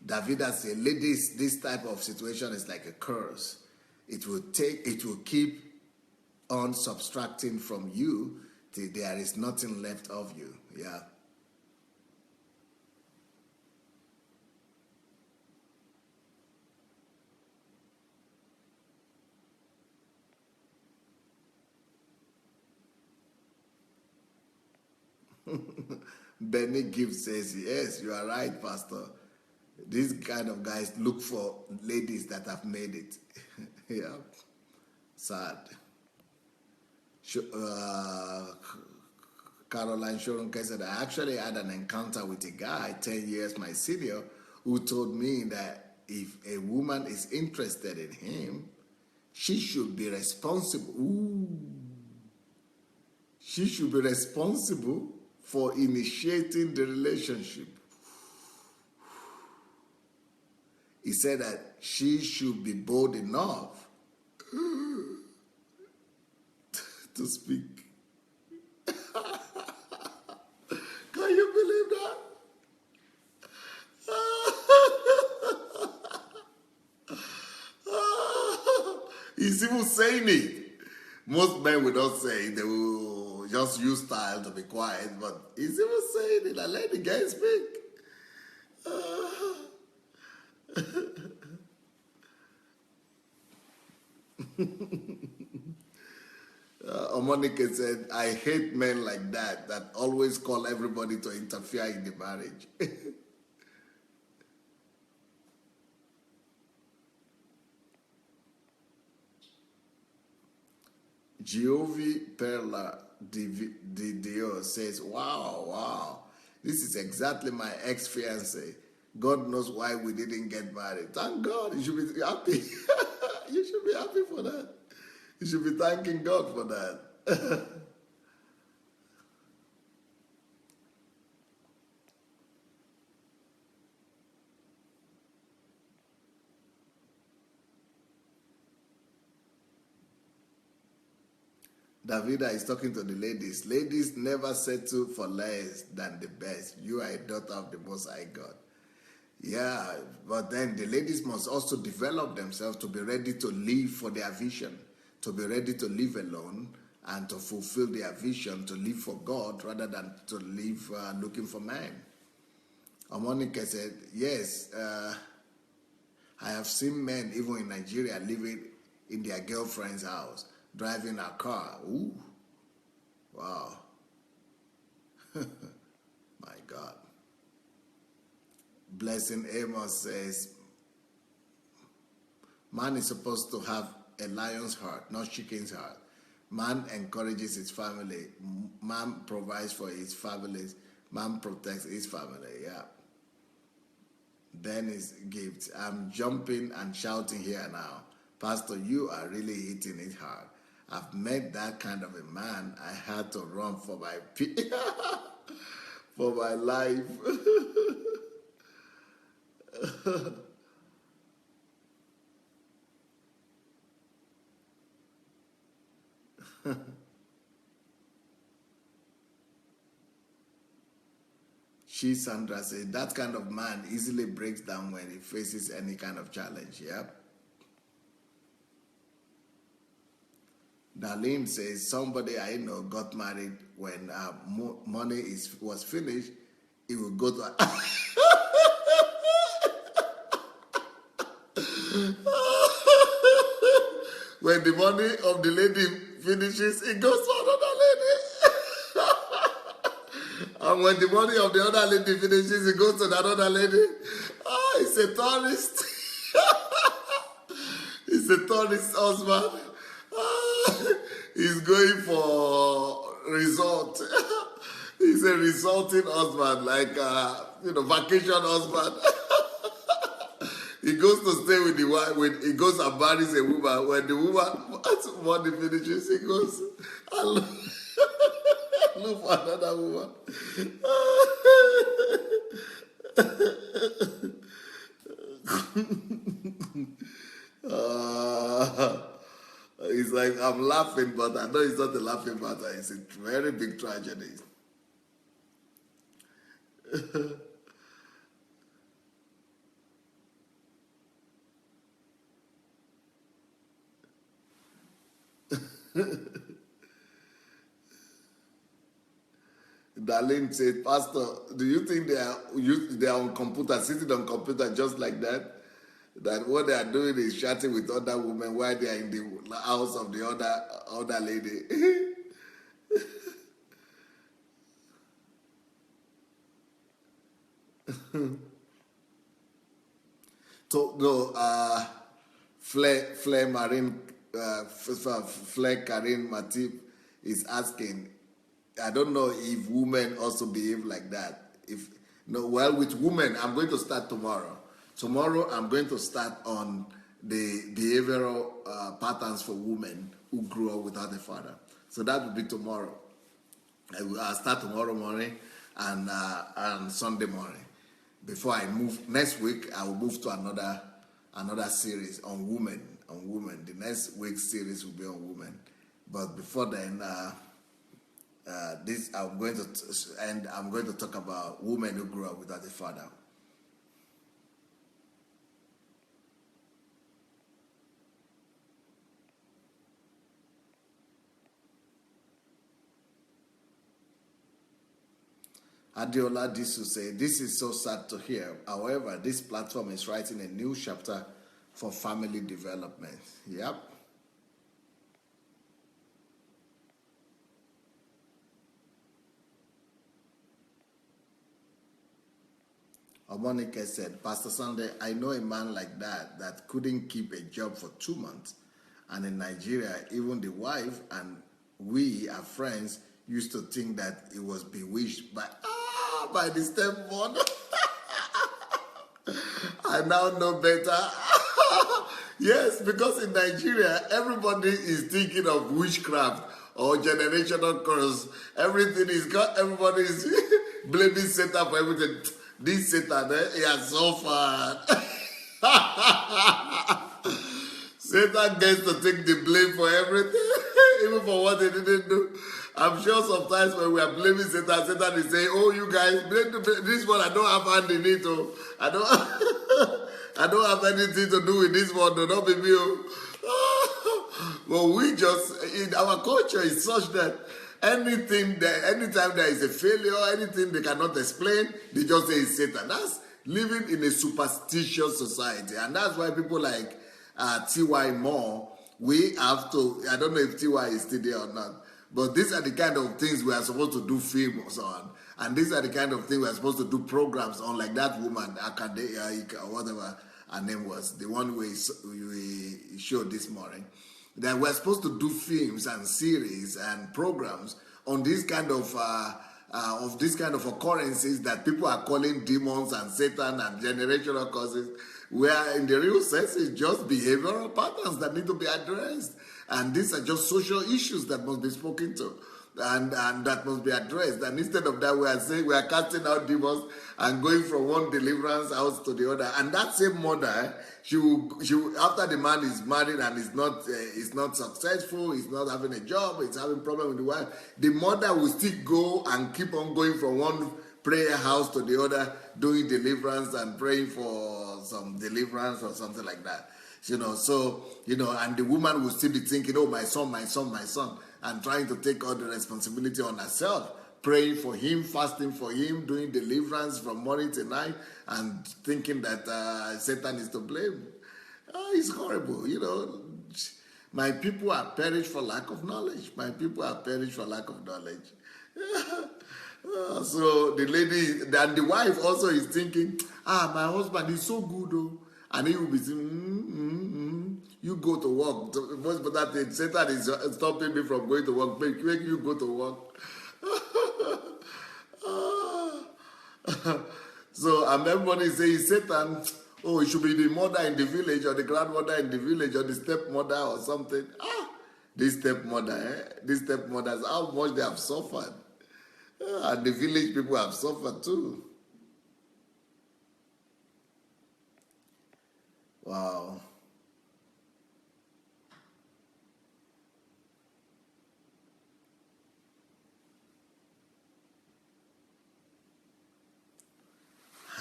Davida said, ladies, this type of situation is like a curse. It will keep on subtracting from you till there is nothing left of you. Yeah. Benny Gibbs says, yes, you are right, Pastor. These kind of guys look for ladies that have made it. Yeah. Sad. Caroline Shoronke said, I actually had an encounter with a guy, 10 years my senior, who told me that if a woman is interested in him, she should be responsible. She should be responsible for initiating the relationship. He said that she should be bold enough to speak. Can you believe that? He's even saying it. Most men will not say it. They will just use style to be quiet, but he's even saying it. Like, let the guy speak. Omonika said, I hate men like that always call everybody to interfere in the marriage. Giovi Perla Dio says, wow, this is exactly my ex-fiancé. God knows why we didn't get married. Thank God. You should be happy. You should be happy for that. You should be thanking God for that. Davida is talking to the ladies. Ladies never settle for less than the best. You are a daughter of the Most High God. Yeah, but then the ladies must also develop themselves to be ready to live for their vision, to be ready to live alone and to fulfill their vision, to live for God rather than to live looking for men. Monica said, yes, I have seen men even in Nigeria living in their girlfriend's house, driving a car. Ooh, wow. My God. Blessing Amos says, man is supposed to have a lion's heart, not chicken's heart. Man encourages his family. Man provides for his families. Man protects his family. Yeah. Then is gifts. I'm jumping and shouting here now. Pastor, you are really hitting it hard. I've met that kind of a man. I had to run for my for my life. Sandra said, that kind of man easily breaks down when he faces any kind of challenge. Yep. Darlene says, somebody I know got married when money was finished. He would go to... When the money of the lady finishes, it goes to another lady. And when the money of the other lady finishes, it goes to another lady. He's a tourist. He's a tourist husband. He's going for resort. He's a resorting husband, like vacation husband. He goes to stay with the wife. When he goes and marries a woman, when the woman money finishes, he goes, I look for another woman. It's like I'm laughing, but I know it's not a laughing matter. It's a very big tragedy. Darlene said, Pastor, do you think they are on computer, sitting on computer just like that? That what they are doing is chatting with other women while they are in the house of the other lady. So no, Flair Marine, Flair Karim Matip is asking. I don't know if women also behave like that. If no, well, with women, I'm going to start tomorrow. Tomorrow, I'm going to start on the behavioral patterns for women who grew up without a father. So that will be tomorrow. I'll start tomorrow morning and Sunday morning. Before I move next week, I will move to another series on women. The next week's series will be on women. But before then, this I'm going to talk about women who grew up without a father. Adiola Disu said, this is so sad to hear. However, this platform is writing a new chapter for family development. Yep. Omonike said, Pastor Sunday, I know a man like that couldn't keep a job for 2 months. And in Nigeria, even the wife and we, our friends, used to think that it was bewitched by the stepmother. I now know better. Yes, because in Nigeria, everybody is thinking of witchcraft or generational curse. Everybody is blaming Satan for everything. This Satan, he has suffered. Satan gets to take the blame for everything, even for what they didn't do. I'm sure sometimes when we are blaming Satan, Satan is saying, "Oh, you guys, blame this one. I don't have hand in it. Oh. I don't have anything to do with this one. Do not be me." Well, in our culture is such that anytime there is a failure, anything they cannot explain, they just say it's Satan. That's living in a superstitious society, and that's why people like T.Y. Moore, we have to. I don't know if T.Y. is still there or not. But these are the kind of things we are supposed to do films on. And these are the kind of things we are supposed to do programs on, like that woman, Akade, or whatever her name was, the one we showed this morning. That we're supposed to do films and series and programs on this kind of occurrences that people are calling demons and Satan and generational causes, where in the real sense it's just behavioral patterns that need to be addressed. And these are just social issues that must be spoken to and that must be addressed. And instead of that, we are saying we are casting out demons and going from one deliverance house to the other. And that same mother, she will after the man is married and is not successful, he's not having a job, he's having problem with the wife, the mother will still go and keep on going from one prayer house to the other, doing deliverance and praying for some deliverance or something like that. And the woman will still be thinking, oh, my son, and trying to take all the responsibility on herself, praying for him, fasting for him, doing deliverance from morning to night, and thinking that Satan is to blame. It's horrible, My people are perished for lack of knowledge. So the lady, and the wife also is thinking, my husband is so good, oh. And he will be saying, You go to work. Most of that thing, Satan is stopping me from going to work. Make you go to work. So, and everybody is saying, Satan, oh, it should be the mother in the village or the grandmother in the village or the stepmother or something. This stepmother, these stepmothers, how much they have suffered. And the village people have suffered too. Wow.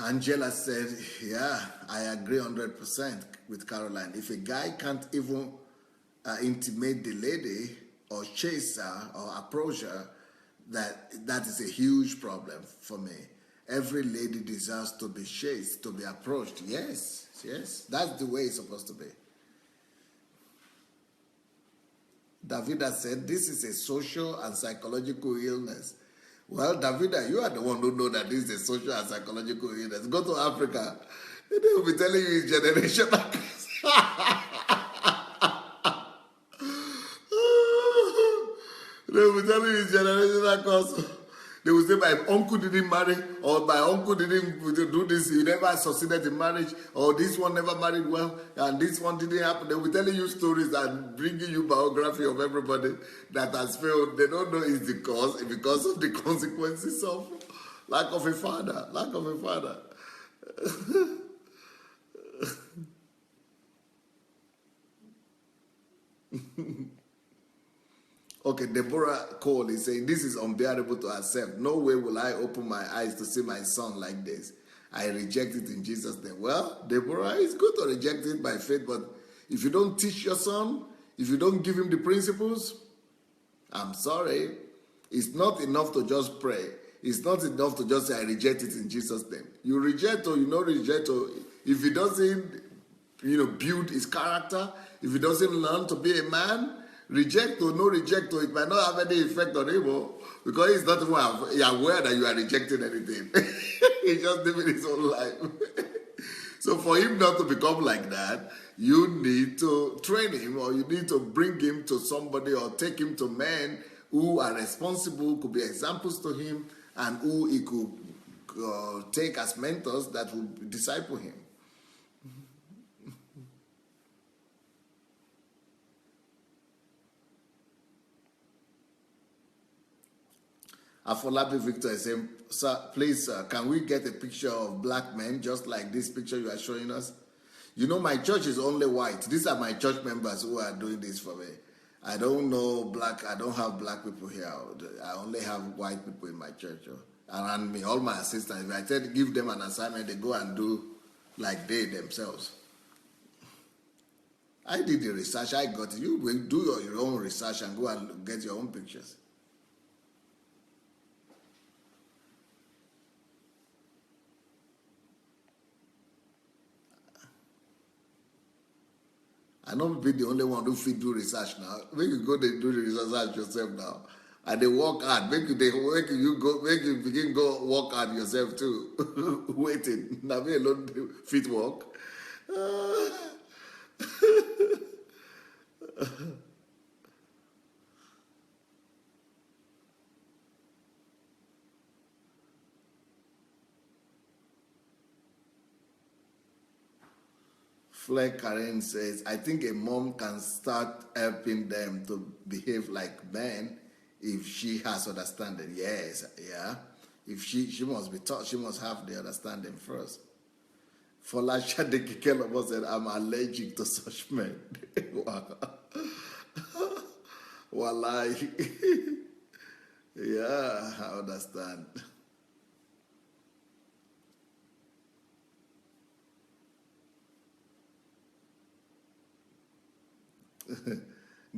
Angela said, yeah, I agree 100% with Caroline. If a guy can't even intimate the lady or chase her or approach her, that is a huge problem for me. Every lady deserves to be chased, to be approached. Yes, yes, that's the way it's supposed to be. Davida said, this is a social and psychological illness. Well, Davida, you are the one who know that this is a social and psychological illness. Go to Africa. They will be telling you it's generational. They will be telling you it's generational cause. They will say my uncle didn't marry, or my uncle didn't do this, he never succeeded in marriage, or this one never married well, and this one didn't happen. They will be telling you stories and bringing you biography of everybody that has failed. They don't know it's the cause, because of the consequences of lack of a father. Lack of a father. Okay, Deborah Cole is saying, this is unbearable to accept. No way will I open my eyes to see my son like this. I reject it in Jesus' name. Well, Deborah, it's good to reject it by faith, but if you don't teach your son, if you don't give him the principles, I'm sorry. It's not enough to just pray. It's not enough to just say, I reject it in Jesus' name. You reject or you not reject, or if he doesn't, build his character, if he doesn't learn to be a man, reject or no reject, or it might not have any effect on him, because he's not even aware that you are rejecting anything. He's just living his own life. So for him not to become like that, you need to train him, or you need to bring him to somebody, or take him to men who are responsible, could be examples to him, and who he could take as mentors that will disciple him. Afolabi Victor is saying, sir, please, can we get a picture of black men just like this picture you are showing us? My church is only white. These are my church members who are doing this for me. I don't have black people here. I only have white people in my church around me. All my assistants, if I tell give them an assignment, they go and do like they themselves. I did the research. I got it. You will do your own research and go and get your own pictures. I not be the only one who fit do research now. Make you go there do the research yourself now. And they work hard. Make you begin go work hard yourself too. Waiting. Now me alone fit work. Fleck Karen says, I think a mom can start helping them to behave like men if she has understanding. Yes, yeah. If she must be taught, she must have the understanding first. Folasha Dekikelova said, I'm allergic to such men. Wallahi. Yeah, I understand.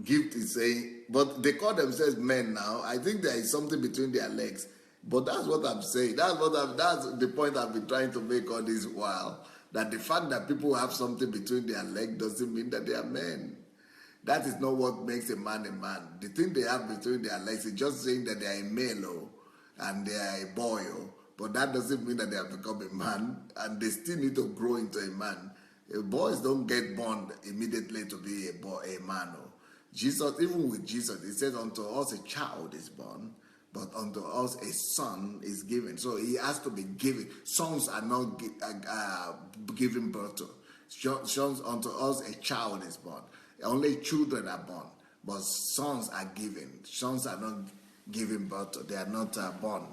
Gift is saying, but they call themselves men now. I think there is something between their legs. But that's what I'm saying. That's the point I've been trying to make all this while. That the fact that people have something between their legs doesn't mean that they are men. That is not what makes a man a man. The thing they have between their legs is just saying that they are a male and they are a boy. But that doesn't mean that they have become a man, and they still need to grow into a man. Boys don't get born immediately to be a boy, a man. No. Jesus, even with Jesus, he says, unto us a child is born, but unto us a son is given. So he has to be given. Sons are not given birth to. Sons, unto us a child is born. Only children are born, but sons are given. Sons are not given birth to. They are not born.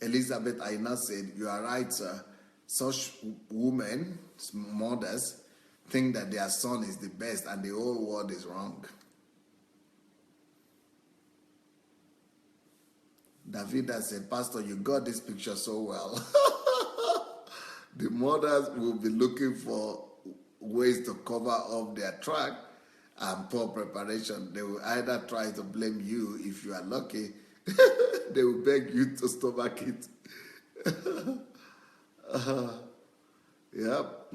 Elizabeth Aina said, you are right, sir. Such women, mothers, think that their son is the best and the whole world is wrong. Davida said, Pastor, you got this picture so well. The mothers will be looking for ways to cover up their track and poor preparation. They will either try to blame you if you are lucky. They will beg you to stomach it. Yep.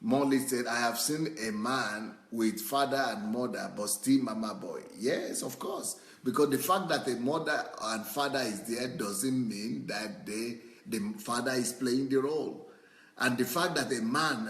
Molly said, I have seen a man with father and mother, but still mama boy. Yes, of course. Because the fact that a mother and father is there doesn't mean that the father is playing the role. And the fact that a man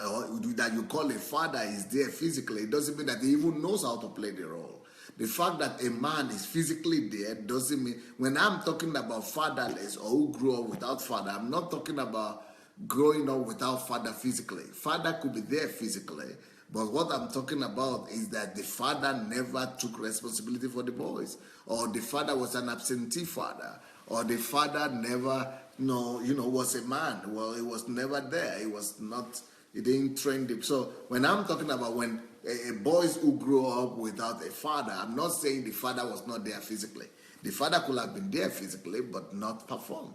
that you call a father is there physically doesn't mean that he even knows how to play the role. The fact that a man is physically there doesn't mean, when I'm talking about fatherless or who grew up without father, I'm not talking about growing up without father physically. Father could be there physically, but what I'm talking about is that the father never took responsibility for the boys, or the father was an absentee father, or the father never, was a man. Well, he was never there. He didn't train them. So when I'm talking about when boys who grow up without a father, I'm not saying the father was not there physically. The father could have been there physically, but not perform.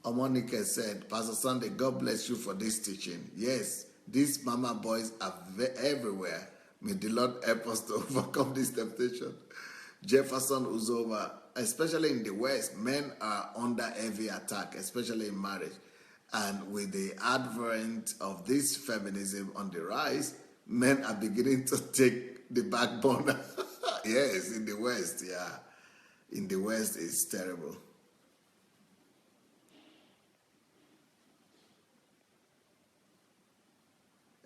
Omonika said, Pastor Sunday, God bless you for this teaching. Yes, these mama boys are everywhere. May the Lord help us to overcome this temptation. Jefferson Uzoma, especially in the West, men are under heavy attack, especially in marriage. And with the advent of this feminism on the rise, men are beginning to take the backbone. Yes, in the West, yeah. In the West, it's terrible.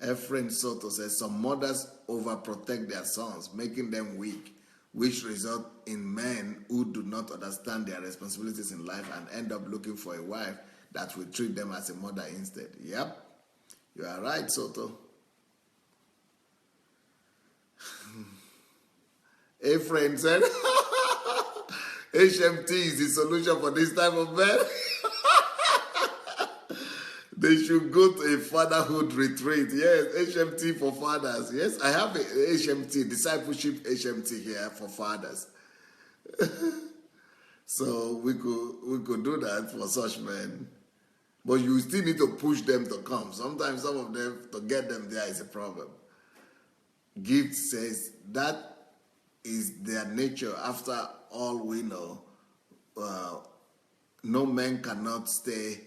Ephraim Soto says, some mothers overprotect their sons, making them weak, which result in men who do not understand their responsibilities in life and end up looking for a wife that will treat them as a mother instead. Yep, you are right, Soto. Ephraim said, HMT is the solution for this type of men. They should go to a fatherhood retreat. Yes, HMT for fathers. Yes, I have a HMT, discipleship HMT here for fathers. So we could do that for such men. But you still need to push them to come. Sometimes some of them, to get them there is a problem. Gift says that is their nature. After all we know, no man cannot stay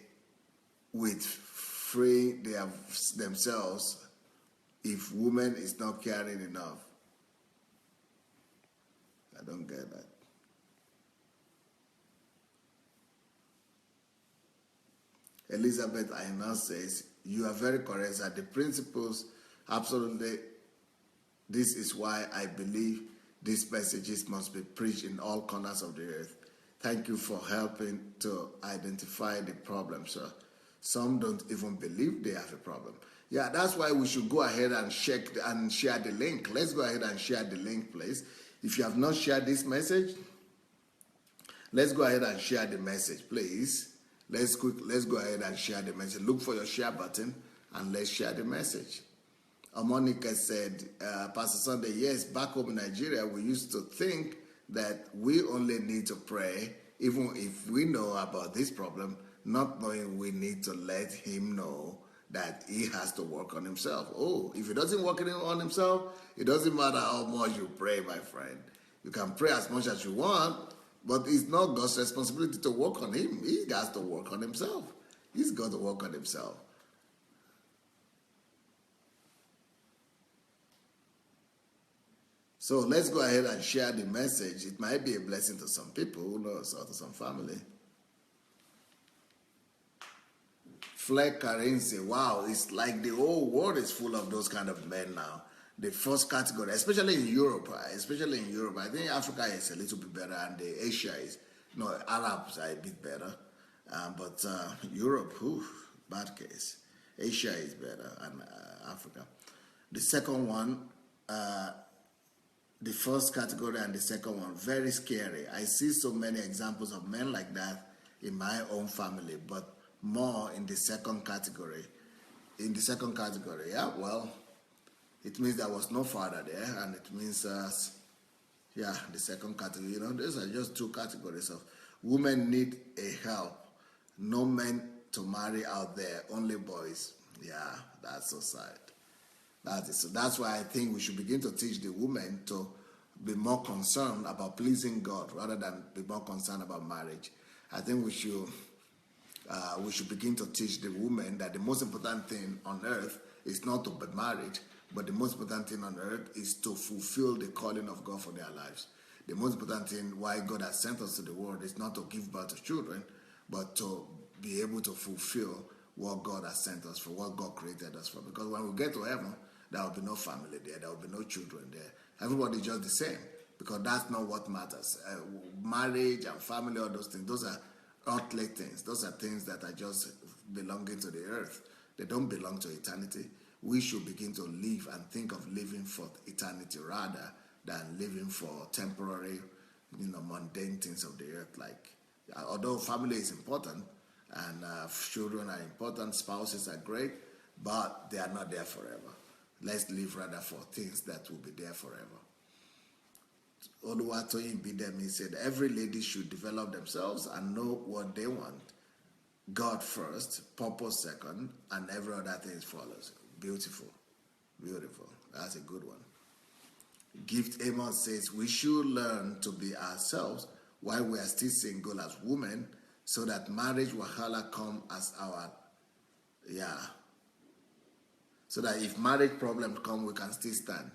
with free themselves if woman is not caring enough. I don't get that. Elizabeth Aina says, you are very correct, sir. The principles, absolutely, this is why I believe these messages must be preached in all corners of the earth. Thank you for helping to identify the problem, sir. Some don't even believe they have a problem. Yeah, that's why we should go ahead and check and share the link. Let's go ahead and share the link, please. If you have not shared this message, let's go ahead and share the message, please. Let's go ahead and share the message. Look for your share button and let's share the message. Monica said, Pastor Sunday, yes, back home in Nigeria, we used to think that we only need to pray, even if we know about this problem, not knowing we need to let him know that he has to work on himself. Oh, if he doesn't work on himself, it doesn't matter how much you pray, my friend. You can pray as much as you want, But it's not God's responsibility to work on him. He has to work on himself. He's got to work on himself. So let's go ahead and share the message. It might be a blessing to some people, who knows, or to some family. Fleck Karense, wow, it's like the whole world is full of those kind of men now. The first category, especially in Europe, I think Africa is a little bit better, and the Asia is, Arabs are a bit better, but Europe, bad case. Asia is better, and Africa. The second one, the first category and the second one, very scary. I see so many examples of men like that in my own family, but more in the second category. In the second category, yeah, well, it means there was no father there, and it means, the second category. These are just two categories of women need a help. No men to marry out there, only boys. Yeah, that's so sad. That's why I think we should begin to teach the women to be more concerned about pleasing God rather than be more concerned about marriage. I think we should begin to teach the women that the most important thing on earth is not to be married, but the most important thing on earth is to fulfill the calling of God for their lives. The most important thing why God has sent us to the world is not to give birth to children, but to be able to fulfill what God has sent us for, what God created us for. Because when we get to heaven, there will be no family there, there will be no children there. Everybody is just the same, because that's not what matters. Marriage and family, all those things, those are earthly things. Those are things that are just belonging to the earth. They don't belong to eternity. We should begin to live and think of living for eternity rather than living for temporary, mundane things of the earth. Like, although family is important and children are important, spouses are great, but they are not there forever. Let's live rather for things that will be there forever. Oluwatoyin Bidemi said, every lady should develop themselves and know what they want. God first, purpose second, and every other thing follows. Beautiful. Beautiful. That's a good one. Gift Amos says, we should learn to be ourselves while we are still single as women, so that marriage wahala come as our, so that if marriage problems come, we can still stand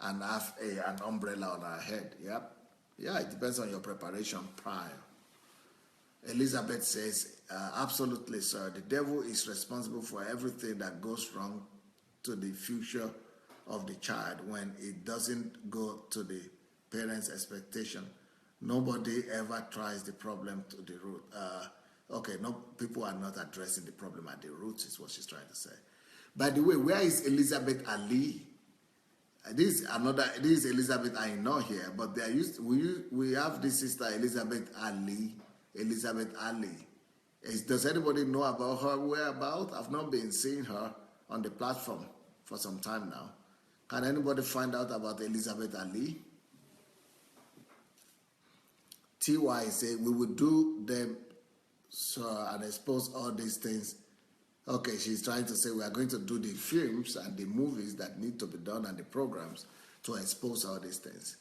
and have an umbrella on our head. Yep. Yeah, it depends on your preparation prior. Elizabeth says, absolutely, sir. The devil is responsible for everything that goes wrong to the future of the child when it doesn't go to the parents' expectation. Nobody ever tries the problem to the root. People are not addressing the problem at the root, is what she's trying to say. By the way, where is Elizabeth Ali? This is Elizabeth I know here, but we have this sister Elizabeth Ali. Does anybody know about her whereabouts? I've not been seeing her on the platform for some time now. Can anybody find out about Elizabeth Ali? TY say we would do them, sir, and expose all these things. Okay, she's trying to say we are going to do the films and the movies that need to be done and the programs to expose all these things.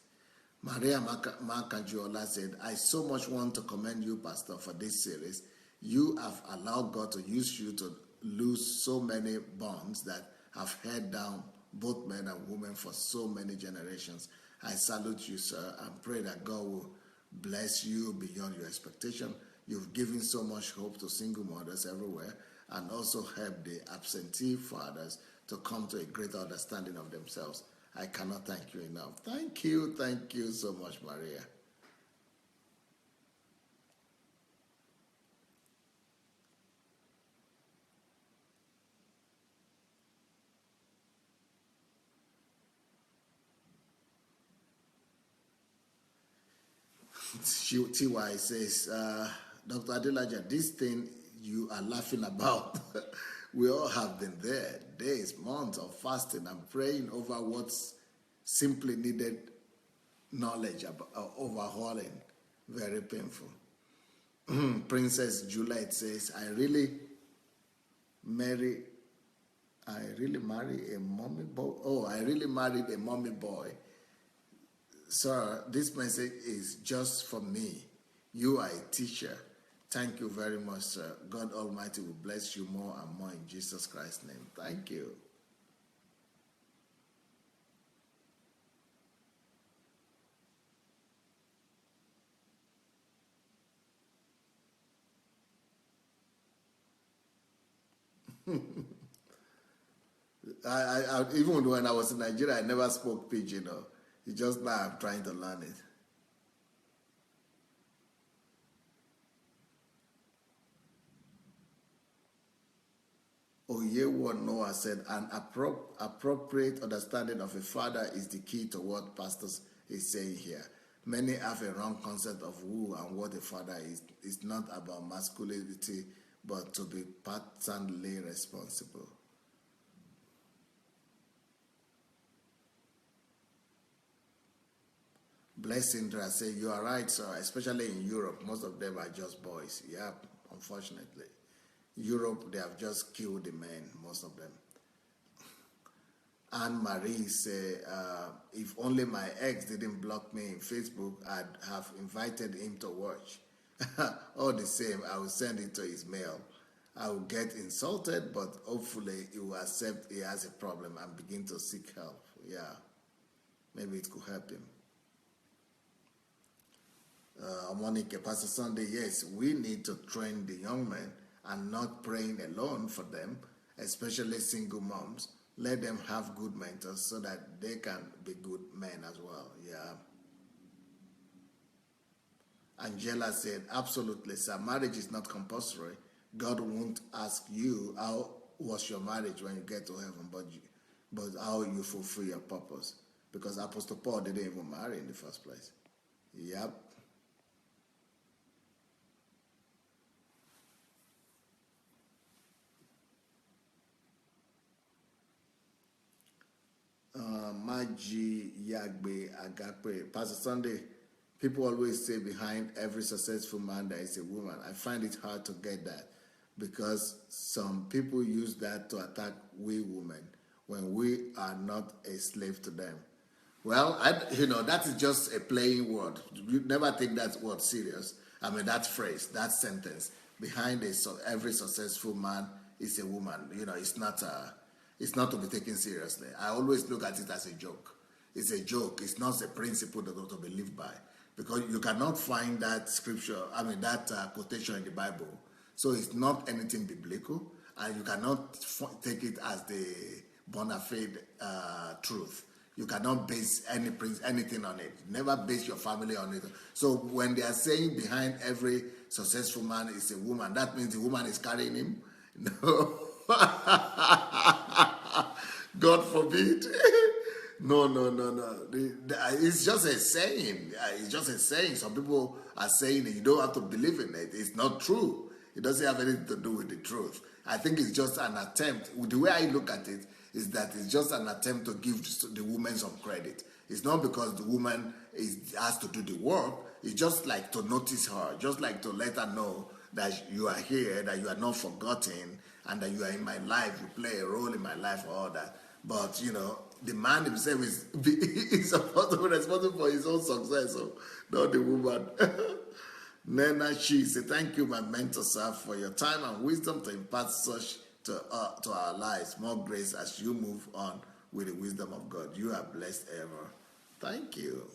Maria Makajiola said, I so much want to commend you, Pastor, for this series. You have allowed God to use you to lose so many bonds that have held down both men and women for so many generations. I salute you, sir, and pray that God will bless you beyond your expectation. You've given so much hope to single mothers everywhere, and also help the absentee fathers to come to a greater understanding of themselves. I cannot thank you enough. Thank you so much, Maria. TY says, Dr. Adelaja, this thing you are laughing about, we all have been there. Days, months of fasting and praying over what's simply needed knowledge about overhauling. Very painful. Princess Juliet says, I really married a mommy boy. Oh, I really married a mommy boy. Sir, this message is just for me. You are a teacher. Thank you very much, sir. God Almighty will bless you more and more in Jesus Christ's name. Thank you. Even when I was in Nigeria, I never spoke pidgin. It's just now I'm trying to learn it. Oyewo Noah said, an appropriate understanding of a father is the key to what pastors is saying here. Many have a wrong concept of who and what a father is. It's not about masculinity, but to be paternally responsible. Bless Indra say, you are right, sir. Especially in Europe, most of them are just boys. Yeah, unfortunately. Europe, they have just killed the men, most of them. Anne Marie say, if only my ex didn't block me in Facebook, I'd have invited him to watch. All the same, I will send it to his mail. I will get insulted, but hopefully he will accept he has a problem and begin to seek help. Yeah, maybe it could help him. Monica, Pastor Sunday, yes, we need to train the young men and not praying alone for them, especially single moms. Let them have good mentors so that they can be good men as well. Yeah. Angela said, absolutely, sir. Marriage is not compulsory. God won't ask you how was your marriage when you get to heaven, but how you fulfill your purpose. Because Apostle Paul didn't even marry in the first place. Yep. Maji Yagbe Agape. Pastor Sunday, people always say behind every successful man there is a woman. I find it hard to get that because some people use that to attack we women when we are not a slave to them. Well, that is just a playing word. You never take that word serious. I mean, that phrase, that sentence, behind every successful man is a woman. It's not to be taken seriously. I always look at it as a joke. It's a joke. It's not a principle to be lived by. Because you cannot find that scripture, that quotation in the Bible. So it's not anything biblical, and you cannot take it as the bona fide truth. You cannot base anything on it. Never base your family on it. So when they are saying behind every successful man is a woman, that means the woman is carrying him? No. God forbid. No. It's just a saying. It's just a saying. Some people are saying it. You don't have to believe in it. It's not true. It doesn't have anything to do with the truth. I think it's just an attempt. The way I look at it is that it's just an attempt to give the woman some credit. It's not because the woman has to do the work. It's just like to notice her, just like to let her know that you are here, that you are not forgotten, and that you are in my life. You play a role in my life, all that. But, the man himself is supposed to be responsible for his own success, so not the woman. Nena Shi said, thank you, my mentor, sir, for your time and wisdom to impart such to our lives. More grace as you move on with the wisdom of God. You are blessed ever. Thank you.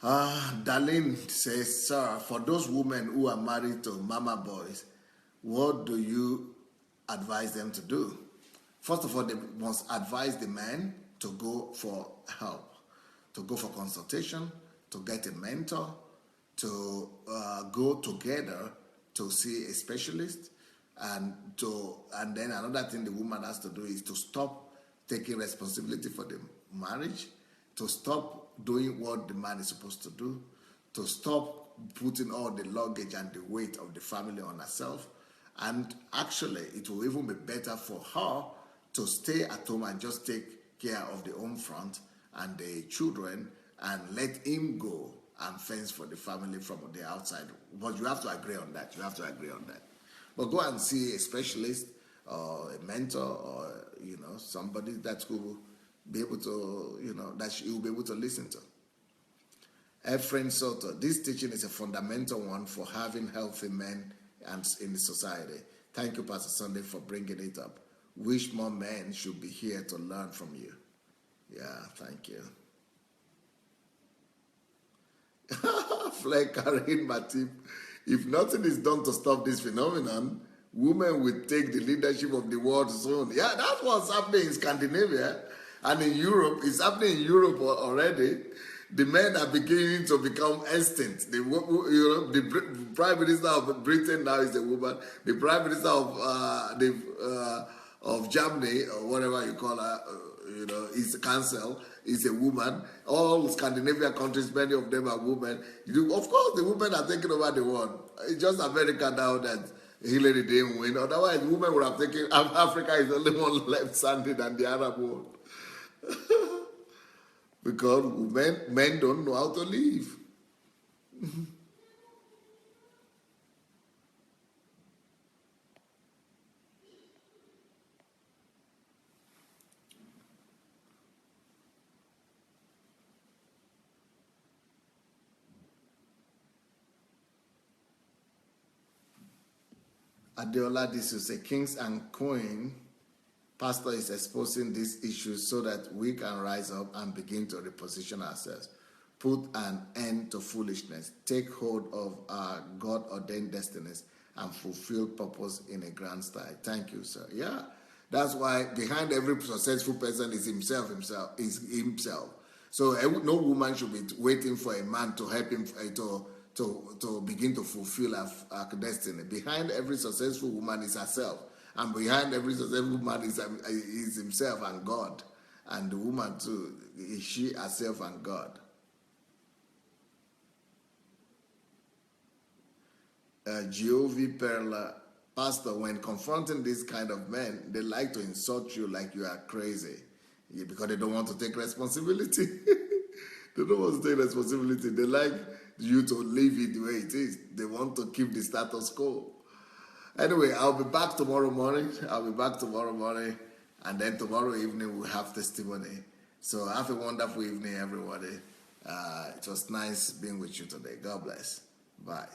Darlene says, sir, for those women who are married to mama boys, what do you advise them to do? First of all, they must advise the men to go for help, to go for consultation, to get a mentor, to go together to see a specialist, and then another thing the woman has to do is to stop taking responsibility for the marriage, to stop doing what the man is supposed to do, to stop putting all the luggage and the weight of the family on herself. And actually, it will even be better for her to stay at home and just take care of the home front and the children and let him go and fence for the family from the outside. But you have to agree on that. You have to agree on that. But go and see a specialist or a mentor or, somebody that will be able to, that you will be able to listen to. Ephraim Soto, this teaching is a fundamental one for having healthy men and in the society. Thank you, Pastor Sunday, for bringing it up. Wish more men should be here to learn from you. Yeah, thank you. Fleck Karin Matip, if nothing is done to stop this phenomenon, women will take the leadership of the world soon. Yeah, that's what's happening in Scandinavia and in Europe. It's happening in Europe already. The men are beginning to become extinct. The Prime Minister of Britain now is a woman. The Prime Minister of Germany, or whatever you call her, is council, is a woman. All Scandinavian countries, many of them are women. Of course, the women are taking over the world. It's just America now that Hillary didn't win. Otherwise, women would have taken. Africa is the only one left standing than the Arab world. Because men don't know how to live. Adeola, this is a kings and queen. Pastor is exposing these issues so that we can rise up and begin to reposition ourselves. Put an end to foolishness. Take hold of our God-ordained destinies and fulfill purpose in a grand style. Thank you, sir. Yeah, that's why behind every successful person is himself. So no woman should be waiting for a man to help him to begin to fulfill our destiny. Behind every successful woman is herself. And behind every successful man is himself and God. And the woman too, is she herself and God. Giovanni Perla, Pastor, when confronting these kind of men, they like to insult you like you are crazy. Because they don't want to take responsibility. They don't want to take responsibility. They like you to leave it the way it is. They want to keep the status quo. Anyway, I'll be back tomorrow morning. And then tomorrow evening we'll have testimony. So have a wonderful evening, everybody. It was nice being with you today. God bless. Bye.